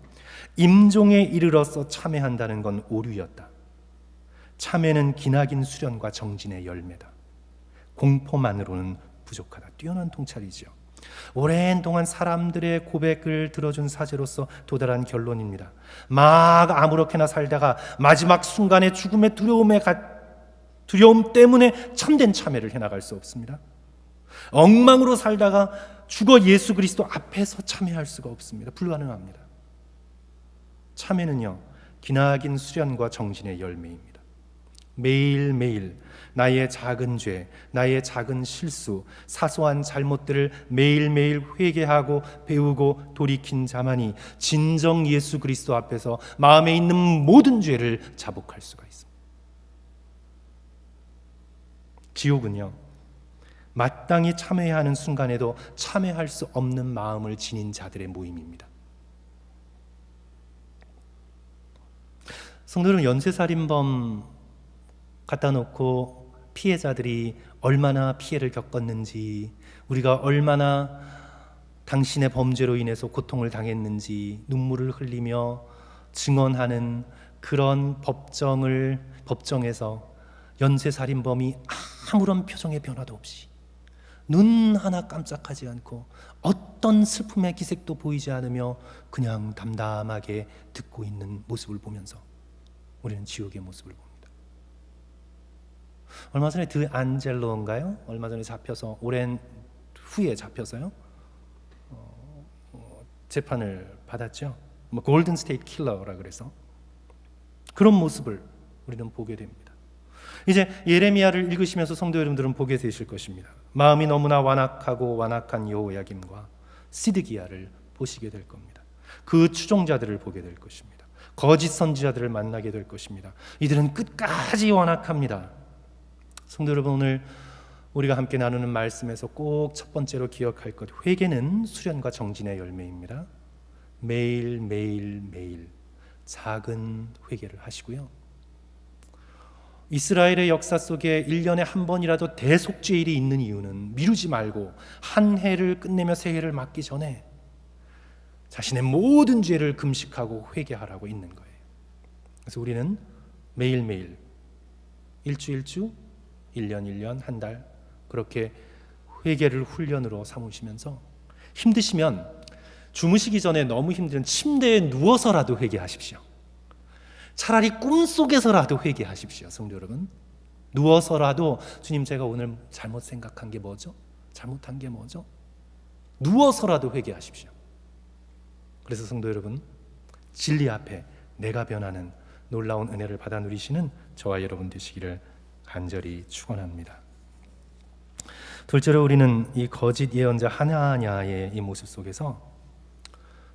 [SPEAKER 1] 임종에 이르러서 참회한다는 건 오류였다. 참회는 기나긴 수련과 정진의 열매다. 공포만으로는 부족하다. 뛰어난 통찰이죠. 오랜 동안 사람들의 고백을 들어준 사제로서 도달한 결론입니다. 막 아무렇게나 살다가 마지막 순간의 죽음의 두려움 때문에 참된 참회를 해나갈 수 없습니다. 엉망으로 살다가 죽어 예수 그리스도 앞에서 참회할 수가 없습니다. 불가능합니다. 참회는요, 기나긴 수련과 정진의 열매입니다. 매일매일 나의 작은 죄, 나의 작은 실수, 사소한 잘못들을 매일매일 회개하고 배우고 돌이킨 자만이 진정 예수 그리스도 앞에서 마음에 있는 모든 죄를 자복할 수가 있습니다. 지옥은요, 마땅히 참회해야 하는 순간에도 참회할 수 없는 마음을 지닌 자들의 모임입니다. 성도는 연쇄살인범 갖다 놓고 피해자들이 얼마나 피해를 겪었는지, 우리가 얼마나 당신의 범죄로 인해서 고통을 당했는지 눈물을 흘리며 증언하는 그런 법정에서 연쇄살인범이 아무런 표정의 변화도 없이 눈 하나 깜짝하지 않고 어떤 슬픔의 기색도 보이지 않으며 그냥 담담하게 듣고 있는 모습을 보면서 우리는 지옥의 모습을 봅니다. 얼마 전에 드 안젤로인가요? 얼마 전에 잡혀서 오랜 후에 잡혀서요 재판을 받았죠. 골든 스테이트 킬러라 그래서 그런 모습을 우리는 보게 됩니다. 이제 예레미야를 읽으시면서 성도 여러분들은 보게 되실 것입니다. 마음이 너무나 완악한 여호야김과 시드기야를 보시게 될 겁니다. 그 추종자들을 보게 될 것입니다. 거짓 선지자들을 만나게 될 것입니다. 이들은 끝까지 완악합니다. 성도 여러분, 오늘 우리가 함께 나누는 말씀에서 꼭 첫 번째로 기억할 것, 회개는 수련과 정진의 열매입니다. 매일 작은 회개를 하시고요. 이스라엘의 역사 속에 1년에 한 번이라도 대속죄일이 있는 이유는 미루지 말고 한 해를 끝내며 새해를 맞기 전에 자신의 모든 죄를 금식하고 회개하라고 있는 거예요. 그래서 우리는 매일매일 일주 1년 한 달 그렇게 회개를 훈련으로 삼으시면서 힘드시면 주무시기 전에 너무 힘든 침대에 누워서라도 회개하십시오. 차라리 꿈속에서라도 회개하십시오. 성도 여러분, 누워서라도 주님, 제가 오늘 잘못 생각한 게 뭐죠? 잘못한 게 뭐죠? 누워서라도 회개하십시오. 그래서 성도 여러분, 진리 앞에 내가 변하는 놀라운 은혜를 받아 누리시는 저와 여러분 되시기를 간절히 축원합니다. 둘째로 우리는 이 거짓 예언자 하나냐의 이 모습 속에서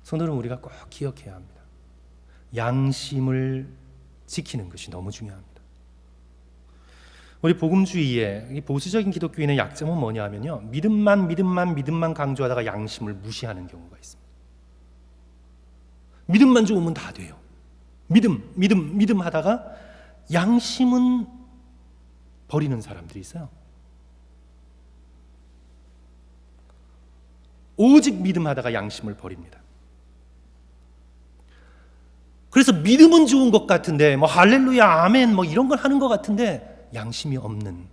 [SPEAKER 1] 성도 여러분, 우리가 꼭 기억해야 합니다. 양심을 지키는 것이 너무 중요합니다. 우리 복음주의의 이 보수적인 기독교인의 약점은 뭐냐 하면요, 믿음만 강조하다가 양심을 무시하는 경우가 있습니다. 믿음만 좋으면 다 돼요. 믿음 하다가 양심은 버리는 사람들이 있어요. 오직 믿음하다가 양심을 버립니다. 그래서 믿음은 좋은 것 같은데 할렐루야 아멘 이런 걸 하는 것 같은데 양심이 없는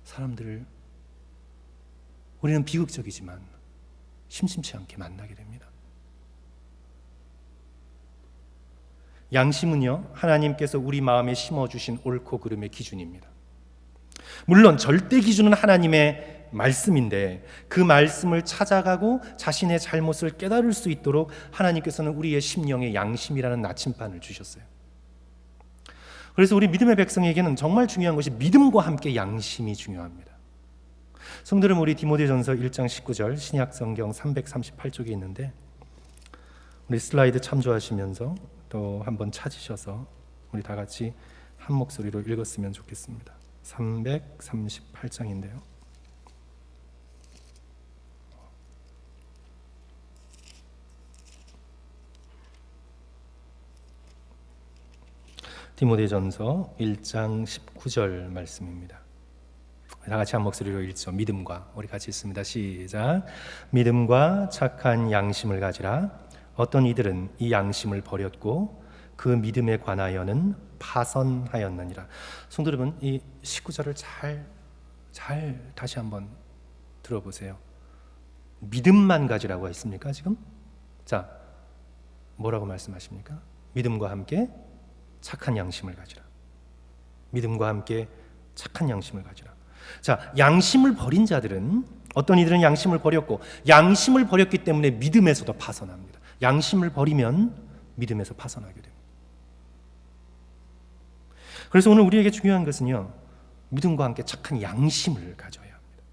[SPEAKER 1] 사람들을 우리는 비극적이지만 심심치 않게 만나게 됩니다. 양심은요, 하나님께서 우리 마음에 심어주신 옳고 그름의 기준입니다. 물론 절대 기준은 하나님의 말씀인데 그 말씀을 찾아가고 자신의 잘못을 깨달을 수 있도록 하나님께서는 우리의 심령에 양심이라는 나침반을 주셨어요. 그래서 우리 믿음의 백성에게는 정말 중요한 것이 믿음과 함께 양심이 중요합니다. 성도 여러분, 우리 디모데전서 1장 19절 신약성경 338쪽에 있는데 우리 슬라이드 참조하시면서 또 한번 찾으셔서 우리 다 같이 한 목소리로 읽었으면 좋겠습니다. 338장인데요. 디모데전서 1장 19절 말씀입니다. 다 같이 한 목소리로 읽죠. 믿음과, 우리 같이 읽습니다. 시작. 믿음과 착한 양심을 가지라. 어떤 이들은 이 양심을 버렸고 그 믿음에 관하여는 파선하였느니라. 성도 여러분, 이 19절을 잘 다시 한번 들어보세요. 믿음만 가지라고 했습니까 지금? 자, 뭐라고 말씀하십니까? 믿음과 함께 착한 양심을 가지라. 믿음과 함께 착한 양심을 가지라. 자, 양심을 버린 자들은, 어떤 이들은 양심을 버렸고 양심을 버렸기 때문에 믿음에서도 파선합니다. 양심을 버리면 믿음에서 파선하게 됩니다. 그래서 오늘 우리에게 중요한 것은요, 믿음과 함께 착한 양심을 가져야 합니다.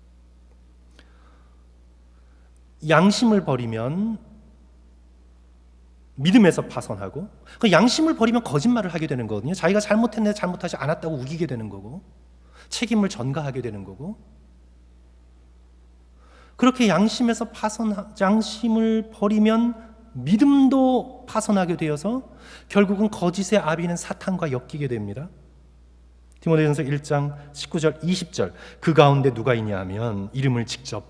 [SPEAKER 1] 양심을 버리면 믿음에서 파선하고, 그 양심을 버리면 거짓말을 하게 되는 거거든요. 자기가 잘못했는데 잘못하지 않았다고 우기게 되는 거고, 책임을 전가하게 되는 거고, 그렇게 양심에서 양심을 버리면 믿음도 파선하게 되어서 결국은 거짓의 아비는 사탄과 엮이게 됩니다. 디모데전서 1장 19절 20절 그 가운데 누가 있냐 하면 이름을 직접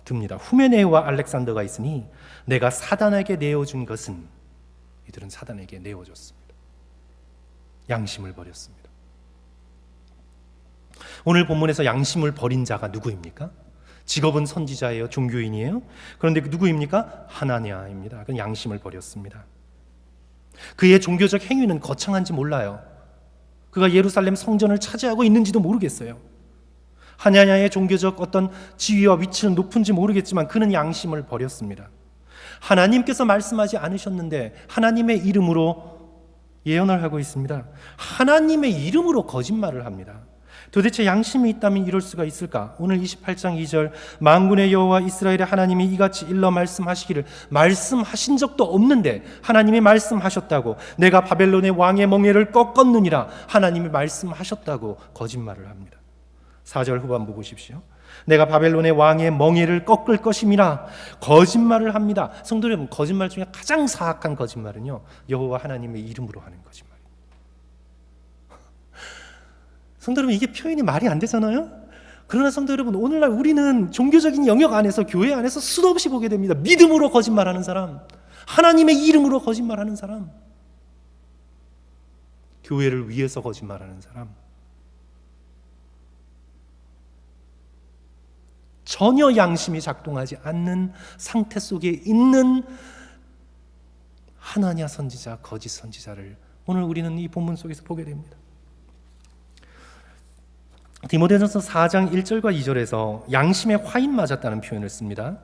[SPEAKER 1] 듭니다. 후메네오와 알렉산더가 있으니 내가 사단에게 내어준 것은, 이들은 사단에게 내어줬습니다. 양심을 버렸습니다. 오늘 본문에서 양심을 버린 자가 누구입니까? 직업은 선지자예요? 종교인이에요? 그런데 누구입니까? 하나냐입니다. 그는 양심을 버렸습니다. 그의 종교적 행위는 거창한지 몰라요. 그가 예루살렘 성전을 차지하고 있는지도 모르겠어요. 하나냐의 종교적 어떤 지위와 위치는 높은지 모르겠지만 그는 양심을 버렸습니다. 하나님께서 말씀하지 않으셨는데 하나님의 이름으로 예언을 하고 있습니다. 하나님의 이름으로 거짓말을 합니다. 도대체 양심이 있다면 이럴 수가 있을까? 오늘 28장 2절 만군의 여호와 이스라엘의 하나님이 이같이 일러 말씀하시기를, 말씀하신 적도 없는데 하나님이 말씀하셨다고, 내가 바벨론의 왕의 멍에를 꺾었느니라, 하나님이 말씀하셨다고 거짓말을 합니다. 4절 후반부 보십시오. 내가 바벨론의 왕의 멍에를 꺾을 것임이라 거짓말을 합니다. 성도 여러분, 거짓말 중에 가장 사악한 거짓말은요, 여호와 하나님의 이름으로 하는 거짓말. 성도 여러분, 이게 표현이 말이 안 되잖아요? 그러나 성도 여러분, 오늘날 우리는 종교적인 영역 안에서, 교회 안에서 수도 없이 보게 됩니다. 믿음으로 거짓말하는 사람, 하나님의 이름으로 거짓말하는 사람, 교회를 위해서 거짓말하는 사람, 전혀 양심이 작동하지 않는 상태 속에 있는 하나냐 선지자, 거짓 선지자를 오늘 우리는 이 본문 속에서 보게 됩니다. 디모데전서 4장 1절과 2절에서 양심에 화인 맞았다는 표현을 씁니다.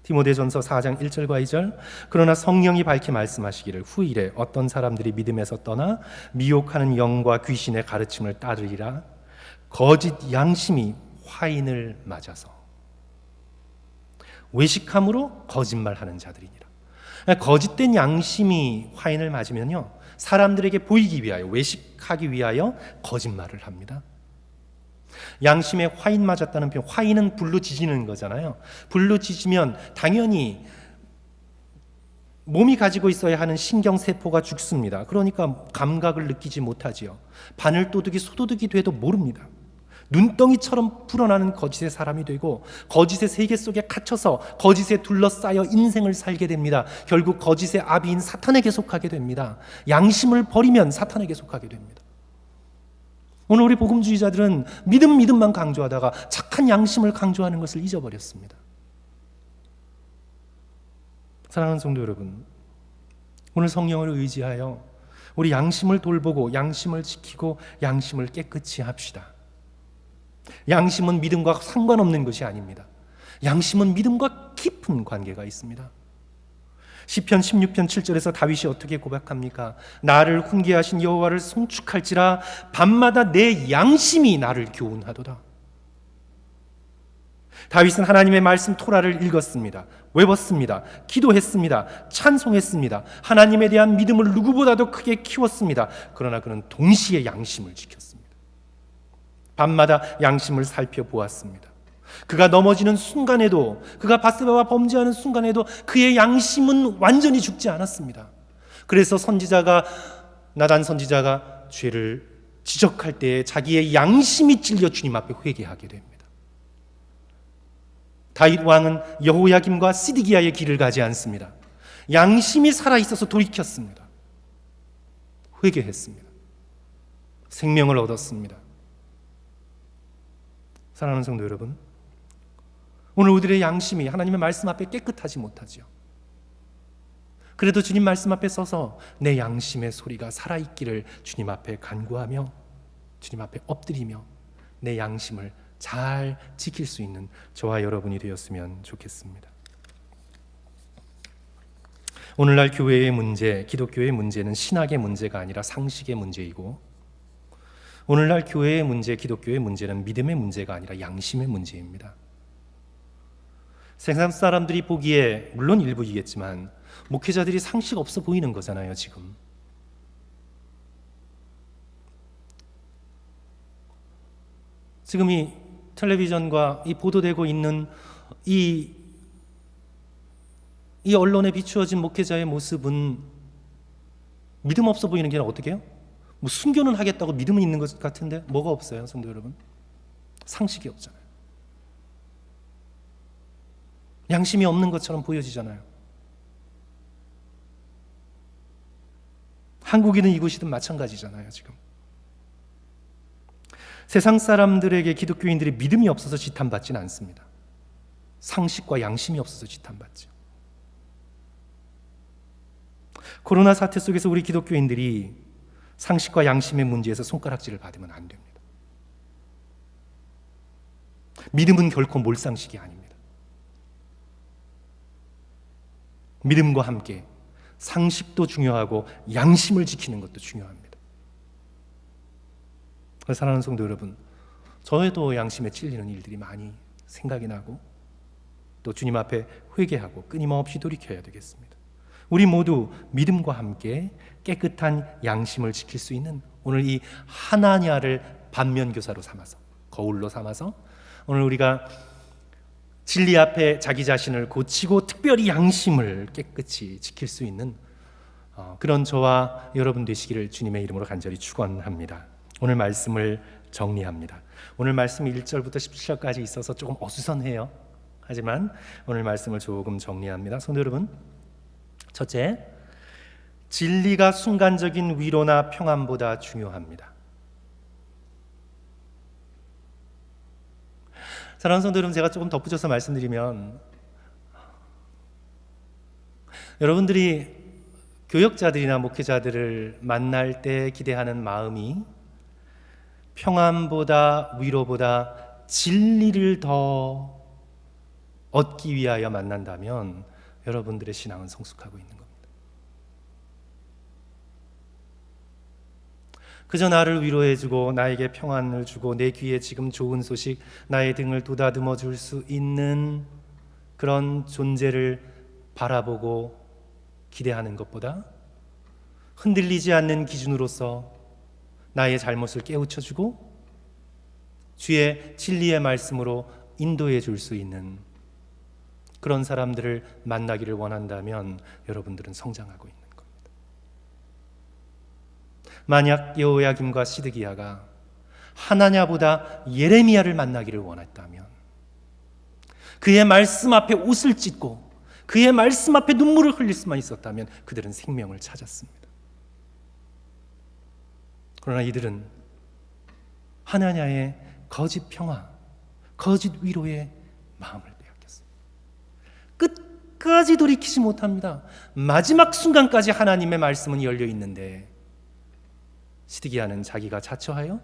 [SPEAKER 1] 디모데전서 4장 1절과 2절 그러나 성령이 밝히 말씀하시기를 후일에 어떤 사람들이 믿음에서 떠나 미혹하는 영과 귀신의 가르침을 따르리라. 거짓 양심이 화인을 맞아서 외식함으로 거짓말하는 자들이니라. 거짓된 양심이 화인을 맞으면요, 사람들에게 보이기 위하여, 외식하기 위하여 거짓말을 합니다. 양심에 화인 맞았다는 표현, 화인은 불로 지지는 거잖아요. 불로 지지면 당연히 몸이 가지고 있어야 하는 신경세포가 죽습니다. 그러니까 감각을 느끼지 못하지요. 바늘도둑이 소도둑이 돼도 모릅니다. 눈덩이처럼 불어나는 거짓의 사람이 되고 거짓의 세계 속에 갇혀서 거짓에 둘러싸여 인생을 살게 됩니다. 결국 거짓의 아비인 사탄에게 속하게 됩니다. 양심을 버리면 사탄에게 속하게 됩니다. 오늘 우리 복음주의자들은 믿음만 강조하다가 착한 양심을 강조하는 것을 잊어버렸습니다. 사랑하는 성도 여러분, 오늘 성령을 의지하여 우리 양심을 돌보고 양심을 지키고 양심을 깨끗이 합시다. 양심은 믿음과 상관없는 것이 아닙니다. 양심은 믿음과 깊은 관계가 있습니다. 시편 16편 7절에서 다윗이 어떻게 고백합니까? 나를 훈계하신 여호와를 송축할지라 밤마다 내 양심이 나를 교훈하도다. 다윗은 하나님의 말씀 토라를 읽었습니다. 외웠습니다. 기도했습니다. 찬송했습니다. 하나님에 대한 믿음을 누구보다도 크게 키웠습니다. 그러나 그는 동시에 양심을 지켰습니다. 밤마다 양심을 살펴보았습니다. 그가 넘어지는 순간에도, 그가 바세바와 범죄하는 순간에도 그의 양심은 완전히 죽지 않았습니다. 그래서 나단 선지자가 죄를 지적할 때에 자기의 양심이 찔려 주님 앞에 회개하게 됩니다. 다윗 왕은 여호야김과 시드기야의 길을 가지 않습니다. 양심이 살아있어서 돌이켰습니다. 회개했습니다. 생명을 얻었습니다. 사랑하는 성도 여러분, 오늘 우리의 양심이 하나님의 말씀 앞에 깨끗하지 못하지요. 그래도 주님 말씀 앞에 서서 내 양심의 소리가 살아있기를 주님 앞에 간구하며 주님 앞에 엎드리며 내 양심을 잘 지킬 수 있는 저와 여러분이 되었으면 좋겠습니다. 오늘날 교회의 문제, 기독교의 문제는 신학의 문제가 아니라 상식의 문제이고, 오늘날 교회의 문제, 기독교의 문제는 믿음의 문제가 아니라 양심의 문제입니다. 세상 사람들이 보기에 물론 일부이겠지만 목회자들이 상식 없어 보이는 거잖아요. 지금 이 텔레비전과 이 보도되고 있는 이 언론에 비추어진 목회자의 모습은 믿음 없어 보이는 게 어떻게 해요? 뭐 순교는 하겠다고 믿음은 있는 것 같은데 뭐가 없어요, 성도 여러분? 상식이 없잖아요. 양심이 없는 것처럼 보여지잖아요. 한국이든 이곳이든 마찬가지잖아요. 지금 세상 사람들에게 기독교인들이 믿음이 없어서 지탄받지는 않습니다. 상식과 양심이 없어서 지탄받죠. 코로나 사태 속에서 우리 기독교인들이 상식과 양심의 문제에서 손가락질을 받으면 안 됩니다. 믿음은 결코 몰상식이 아닙니다. 믿음과 함께 상식도 중요하고 양심을 지키는 것도 중요합니다. 사랑하는 성도 여러분, 저에도 양심에 찔리는 일들이 많이 생각이 나고 또 주님 앞에 회개하고 끊임없이 돌이켜야 되겠습니다. 우리 모두 믿음과 함께 깨끗한 양심을 지킬 수 있는 오늘 이 하나냐를 반면교사로 삼아서, 거울로 삼아서 오늘 우리가 진리 앞에 자기 자신을 고치고 특별히 양심을 깨끗이 지킬 수 있는 그런 저와 여러분 되시기를 주님의 이름으로 간절히 축원합니다. 오늘 말씀을 정리합니다. 오늘 말씀 1절부터 17절까지 있어서 조금 어수선해요. 하지만 오늘 말씀을 조금 정리합니다. 성도 여러분, 첫째, 진리가 순간적인 위로나 평안보다 중요합니다. 사랑하는 성도 여러분, 제가 조금 덧붙여서 말씀드리면, 여러분들이 교역자들이나 목회자들을 만날 때 기대하는 마음이 평안보다 위로보다 진리를 더 얻기 위하여 만난다면 여러분들의 신앙은 성숙하고 있는 겁니다. 그저 나를 위로해주고 나에게 평안을 주고 내 귀에 지금 좋은 소식, 나의 등을 도다듬어 줄 수 있는 그런 존재를 바라보고 기대하는 것보다 흔들리지 않는 기준으로서 나의 잘못을 깨우쳐주고 주의 진리의 말씀으로 인도해 줄 수 있는 그런 사람들을 만나기를 원한다면 여러분들은 성장하고 있는 겁니다. 만약 여호야김과 시드기야가 하나냐보다 예레미야를 만나기를 원했다면 그의 말씀 앞에 옷을 찢고 그의 말씀 앞에 눈물을 흘릴 수만 있었다면 그들은 생명을 찾았습니다. 그러나 이들은 하나냐의 거짓 평화, 거짓 위로의 마음을 빼앗겼습니다. 끝까지 돌이키지 못합니다. 마지막 순간까지 하나님의 말씀은 열려 있는데 시드기야는 자기가 자처하여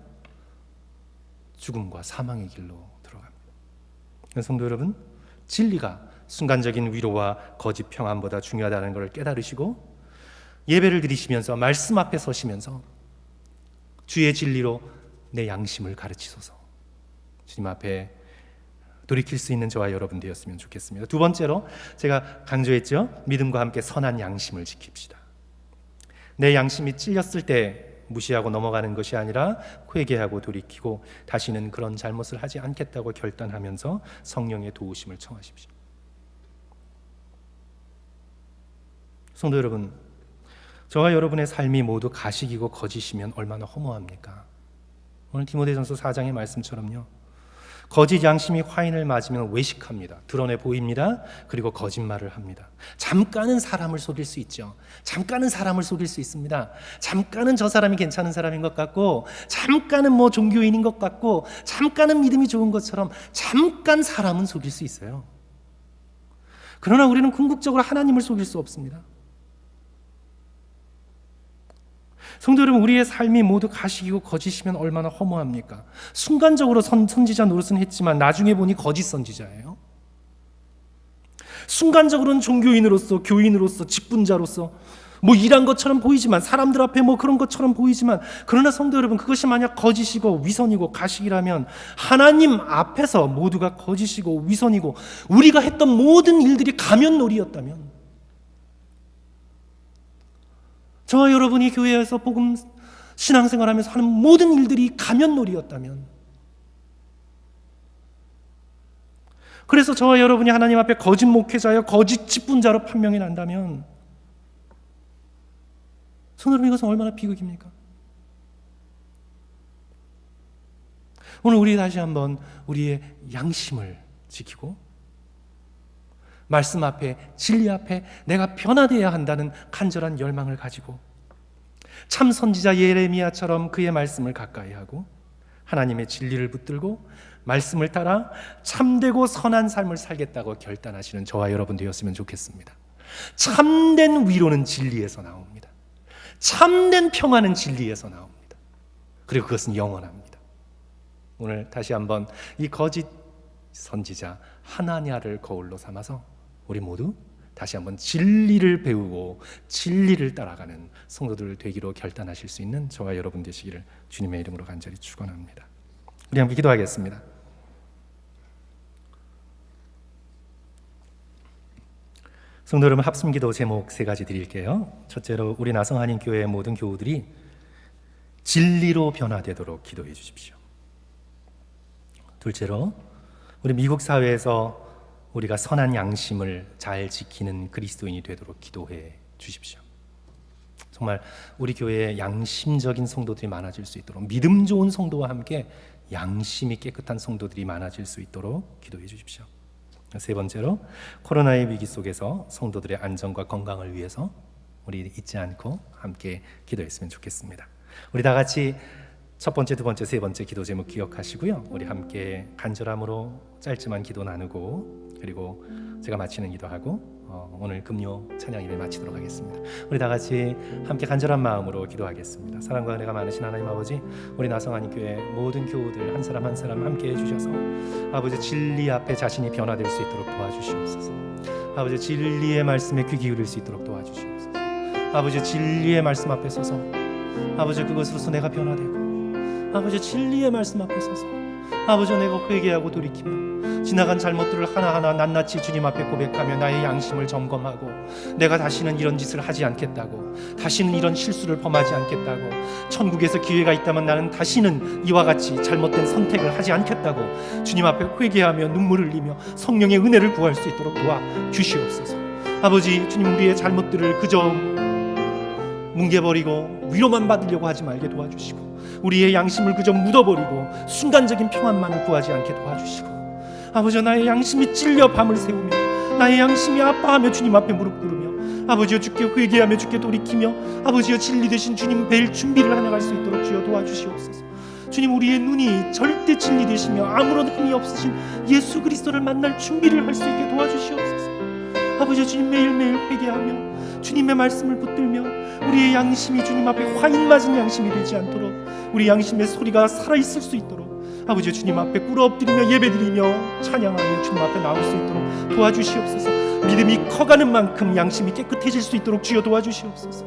[SPEAKER 1] 죽음과 사망의 길로 들어갑니다. 성도 여러분, 진리가 순간적인 위로와 거짓 평안보다 중요하다는 것을 깨달으시고 예배를 드리시면서 말씀 앞에 서시면서 주의 진리로 내 양심을 가르치소서. 주님 앞에 돌이킬 수 있는 저와 여러분 되었으면 좋겠습니다. 두 번째로 제가 강조했죠. 믿음과 함께 선한 양심을 지킵시다. 내 양심이 찔렸을 때 무시하고 넘어가는 것이 아니라 회개하고 돌이키고 다시는 그런 잘못을 하지 않겠다고 결단하면서 성령의 도우심을 청하십시오. 성도 여러분, 저와 여러분의 삶이 모두 가식이고 거짓이면 얼마나 허무합니까? 오늘 디모데전서 4장의 말씀처럼요, 거짓 양심이 화인을 맞으면 외식합니다. 드러내 보입니다. 그리고 거짓말을 합니다. 잠깐은 사람을 속일 수 있죠. 잠깐은 사람을 속일 수 있습니다. 잠깐은 저 사람이 괜찮은 사람인 것 같고, 잠깐은 뭐 종교인인 것 같고, 잠깐은 믿음이 좋은 것처럼 잠깐 사람은 속일 수 있어요. 그러나 우리는 궁극적으로 하나님을 속일 수 없습니다. 성도 여러분, 우리의 삶이 모두 가식이고 거짓이면 얼마나 허무합니까? 순간적으로 선지자 노릇은 했지만 나중에 보니 거짓 선지자예요. 순간적으로는 종교인으로서, 교인으로서, 직분자로서 뭐 일한 것처럼 보이지만, 사람들 앞에 뭐 그런 것처럼 보이지만, 그러나 성도 여러분, 그것이 만약 거짓이고 위선이고 가식이라면 하나님 앞에서 모두가 거짓이고 위선이고 우리가 했던 모든 일들이 가면놀이였다면, 저와 여러분이 교회에서 복음 신앙생활하면서 하는 모든 일들이 가면놀이였다면, 그래서 저와 여러분이 하나님 앞에 거짓 목회자여 거짓 직분자로 판명이 난다면, 성도 여러분, 이것은 얼마나 비극입니까? 오늘 우리 다시 한번 우리의 양심을 지키고 말씀 앞에, 진리 앞에 내가 변화되어야 한다는 간절한 열망을 가지고 참 선지자 예레미야처럼 그의 말씀을 가까이 하고 하나님의 진리를 붙들고 말씀을 따라 참되고 선한 삶을 살겠다고 결단하시는 저와 여러분 되었으면 좋겠습니다. 참된 위로는 진리에서 나옵니다. 참된 평안은 진리에서 나옵니다. 그리고 그것은 영원합니다. 오늘 다시 한번 이 거짓 선지자 하나냐를 거울로 삼아서 우리 모두 다시 한번 진리를 배우고 진리를 따라가는 성도들 되기로 결단하실 수 있는 저와 여러분 되시기를 주님의 이름으로 간절히 축원합니다. 우리 함께 기도하겠습니다. 성도 여러분, 합심기도 제목 3가지 드릴게요. 첫째로 우리 나성한인교회의 모든 교우들이 진리로 변화되도록 기도해 주십시오. 둘째로 우리 미국 사회에서 우리가 선한 양심을 잘 지키는 그리스도인이 되도록 기도해 주십시오. 정말 우리 교회에 양심적인 성도들이 많아질 수 있도록, 믿음 좋은 성도와 함께 양심이 깨끗한 성도들이 많아질 수 있도록 기도해 주십시오. 세 번째로 코로나의 위기 속에서 성도들의 안전과 건강을 위해서 우리 잊지 않고 함께 기도했으면 좋겠습니다. 우리 다 같이 첫 번째, 두 번째, 세 번째 기도 제목 기억하시고요. 우리 함께 간절함으로 짧지만 기도 나누고, 그리고 제가 마치는 기도하고 오늘 금요 찬양 예배 마치도록 하겠습니다. 우리 다 같이 함께 간절한 마음으로 기도하겠습니다. 사랑과 은혜가 많으신 하나님 아버지, 우리 나성하님 교회 모든 교우들 한 사람 한 사람 함께 해주셔서 아버지 진리 앞에 자신이 변화될 수 있도록 도와주시옵소서. 아버지 진리의 말씀에 귀 기울일 수 있도록 도와주시옵소서. 아버지 진리의 말씀 앞에 서서 아버지 그것으로서 내가 변화되고, 아버지 진리의 말씀 앞에 서서 아버지 내가 회개하고 돌이키며 지나간 잘못들을 하나하나 낱낱이 주님 앞에 고백하며 나의 양심을 점검하고 내가 다시는 이런 짓을 하지 않겠다고, 다시는 이런 실수를 범하지 않겠다고, 천국에서 기회가 있다면 나는 다시는 이와 같이 잘못된 선택을 하지 않겠다고 주님 앞에 회개하며 눈물을 흘리며 성령의 은혜를 구할 수 있도록 도와주시옵소서. 아버지 주님, 우리의 잘못들을 그저 뭉개버리고 위로만 받으려고 하지 말게 도와주시고, 우리의 양심을 그저 묻어버리고 순간적인 평안만을 구하지 않게 도와주시고, 아버지 나의 양심이 찔려 밤을 새우며 나의 양심이 아파하며 주님 앞에 무릎 꿇으며 아버지여 주께 회개하며 주께 돌이키며 아버지여 진리 되신 주님 뵐 준비를 하나갈 수 있도록 주여 도와주시옵소서. 주님, 우리의 눈이 절대 진리 되시며 아무런 흠이 없으신 예수 그리스도를 만날 준비를 할 수 있게 도와주시옵소서. 아버지 주님 매일매일 회개하며 주님의 말씀을 붙들며 우리의 양심이 주님 앞에 화인 맞은 양심이 되지 않도록 우리 양심의 소리가 살아있을 수 있도록 아버지 주님 앞에 꿇어 엎드리며 예배드리며 찬양하며 주님 앞에 나올 수 있도록 도와주시옵소서. 믿음이 커가는 만큼 양심이 깨끗해질 수 있도록 주여 도와주시옵소서.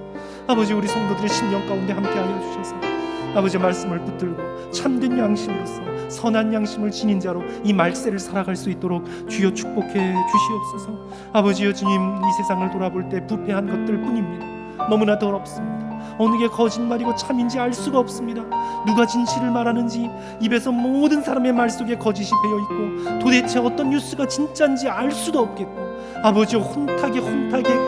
[SPEAKER 1] 아버지 우리 성도들의 심령 가운데 함께하여 주셔서 아버지의 말씀을 붙들고 참된 양심으로서 선한 양심을 지닌 자로 이 말세를 살아갈 수 있도록 주여 축복해 주시옵소서. 아버지여 주님, 이 세상을 돌아볼 때 부패한 것들 뿐입니다. 너무나 더럽습니다. 어느 게 거짓말이고 참인지 알 수가 없습니다. 누가 진실을 말하는지 입에서 모든 사람의 말 속에 거짓이 배어있고 도대체 어떤 뉴스가 진짜인지 알 수도 없겠고 아버지여 혼탁에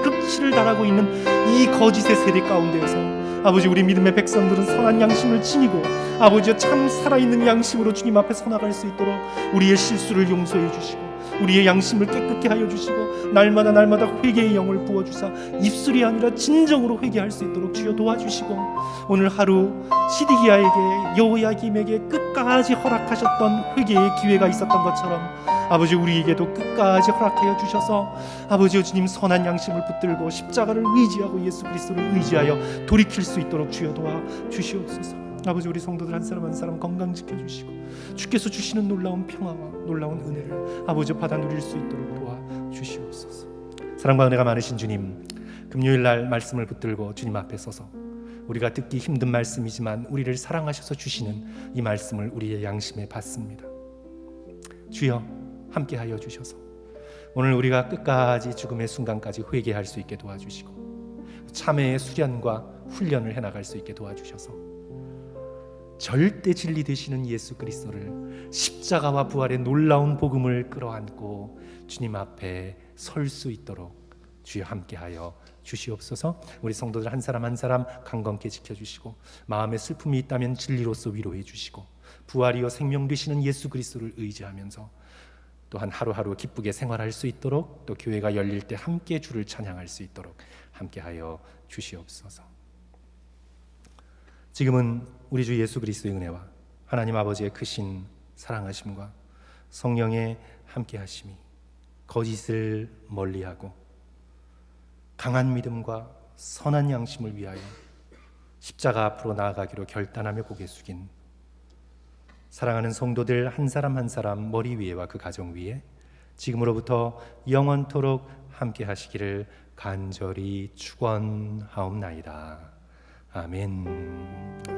[SPEAKER 1] 극치를 달하고 있는 이 거짓의 세대 가운데에서 아버지 우리 믿음의 백성들은 선한 양심을 지니고 아버지여 참 살아있는 양심으로 주님 앞에 서나갈 수 있도록 우리의 실수를 용서해 주시고 우리의 양심을 깨끗게 하여 주시고 날마다 회개의 영을 부어주사 입술이 아니라 진정으로 회개할 수 있도록 주여 도와주시고 오늘 하루 시드기야에게 여호야김에게 끝까지 허락하셨던 회개의 기회가 있었던 것처럼 아버지 우리에게도 끝까지 허락하여 주셔서 아버지여 주님 선한 양심을 붙들고 십자가를 의지하고 예수 그리스도를 의지하여 돌이킬 수 있도록 주여 도와주시옵소서. 아버지 우리 성도들 한 사람 한 사람 건강 지켜주시고 주께서 주시는 놀라운 평화와 놀라운 은혜를 아버지 받아 누릴 수 있도록 도와주시옵소서. 사랑과 은혜가 많으신 주님, 금요일날 말씀을 붙들고 주님 앞에 서서 우리가 듣기 힘든 말씀이지만 우리를 사랑하셔서 주시는 이 말씀을 우리의 양심에 받습니다. 주여 함께하여 주셔서 오늘 우리가 끝까지 죽음의 순간까지 회개할 수 있게 도와주시고 참회의 수련과 훈련을 해나갈 수 있게 도와주셔서 절대 진리 되시는 예수 그리스도를 십자가와 부활의 놀라운 복음을 끌어안고 주님 앞에 설 수 있도록 주여 함께하여 주시옵소서. 우리 성도들 한 사람 한 사람 강건케 지켜주시고 마음에 슬픔이 있다면 진리로서 위로해 주시고 부활이요 생명 되시는 예수 그리스도를 의지하면서 또한 하루하루 기쁘게 생활할 수 있도록 또 교회가 열릴 때 함께 주를 찬양할 수 있도록 함께하여 주시옵소서. 지금은 우리 주 예수 그리스도의 은혜와 하나님 아버지의 크신 사랑하심과 성령의 함께하심이 거짓을 멀리하고 강한 믿음과 선한 양심을 위하여 십자가 앞으로 나아가기로 결단하며 고개 숙인 사랑하는 성도들 한 사람 한 사람 머리 위에와 그 가정 위에 지금으로부터 영원토록 함께하시기를 간절히 축원하옵나이다. 아멘.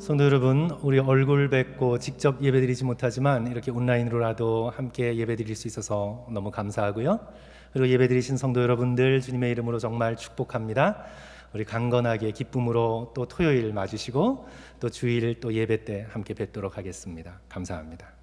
[SPEAKER 1] 성도 여러분, 우리 얼굴 뵙고 직접 예배드리지 못하지만 이렇게 온라인으로라도 함께 예배드릴 수 있어서 너무 감사하고요. 그리고 예배드리신 성도 여러분들 주님의 이름으로 정말 축복합니다. 우리 강건하게 기쁨으로 또 토요일 맞으시고 또 주일 또 예배 때 함께 뵙도록 하겠습니다. 감사합니다.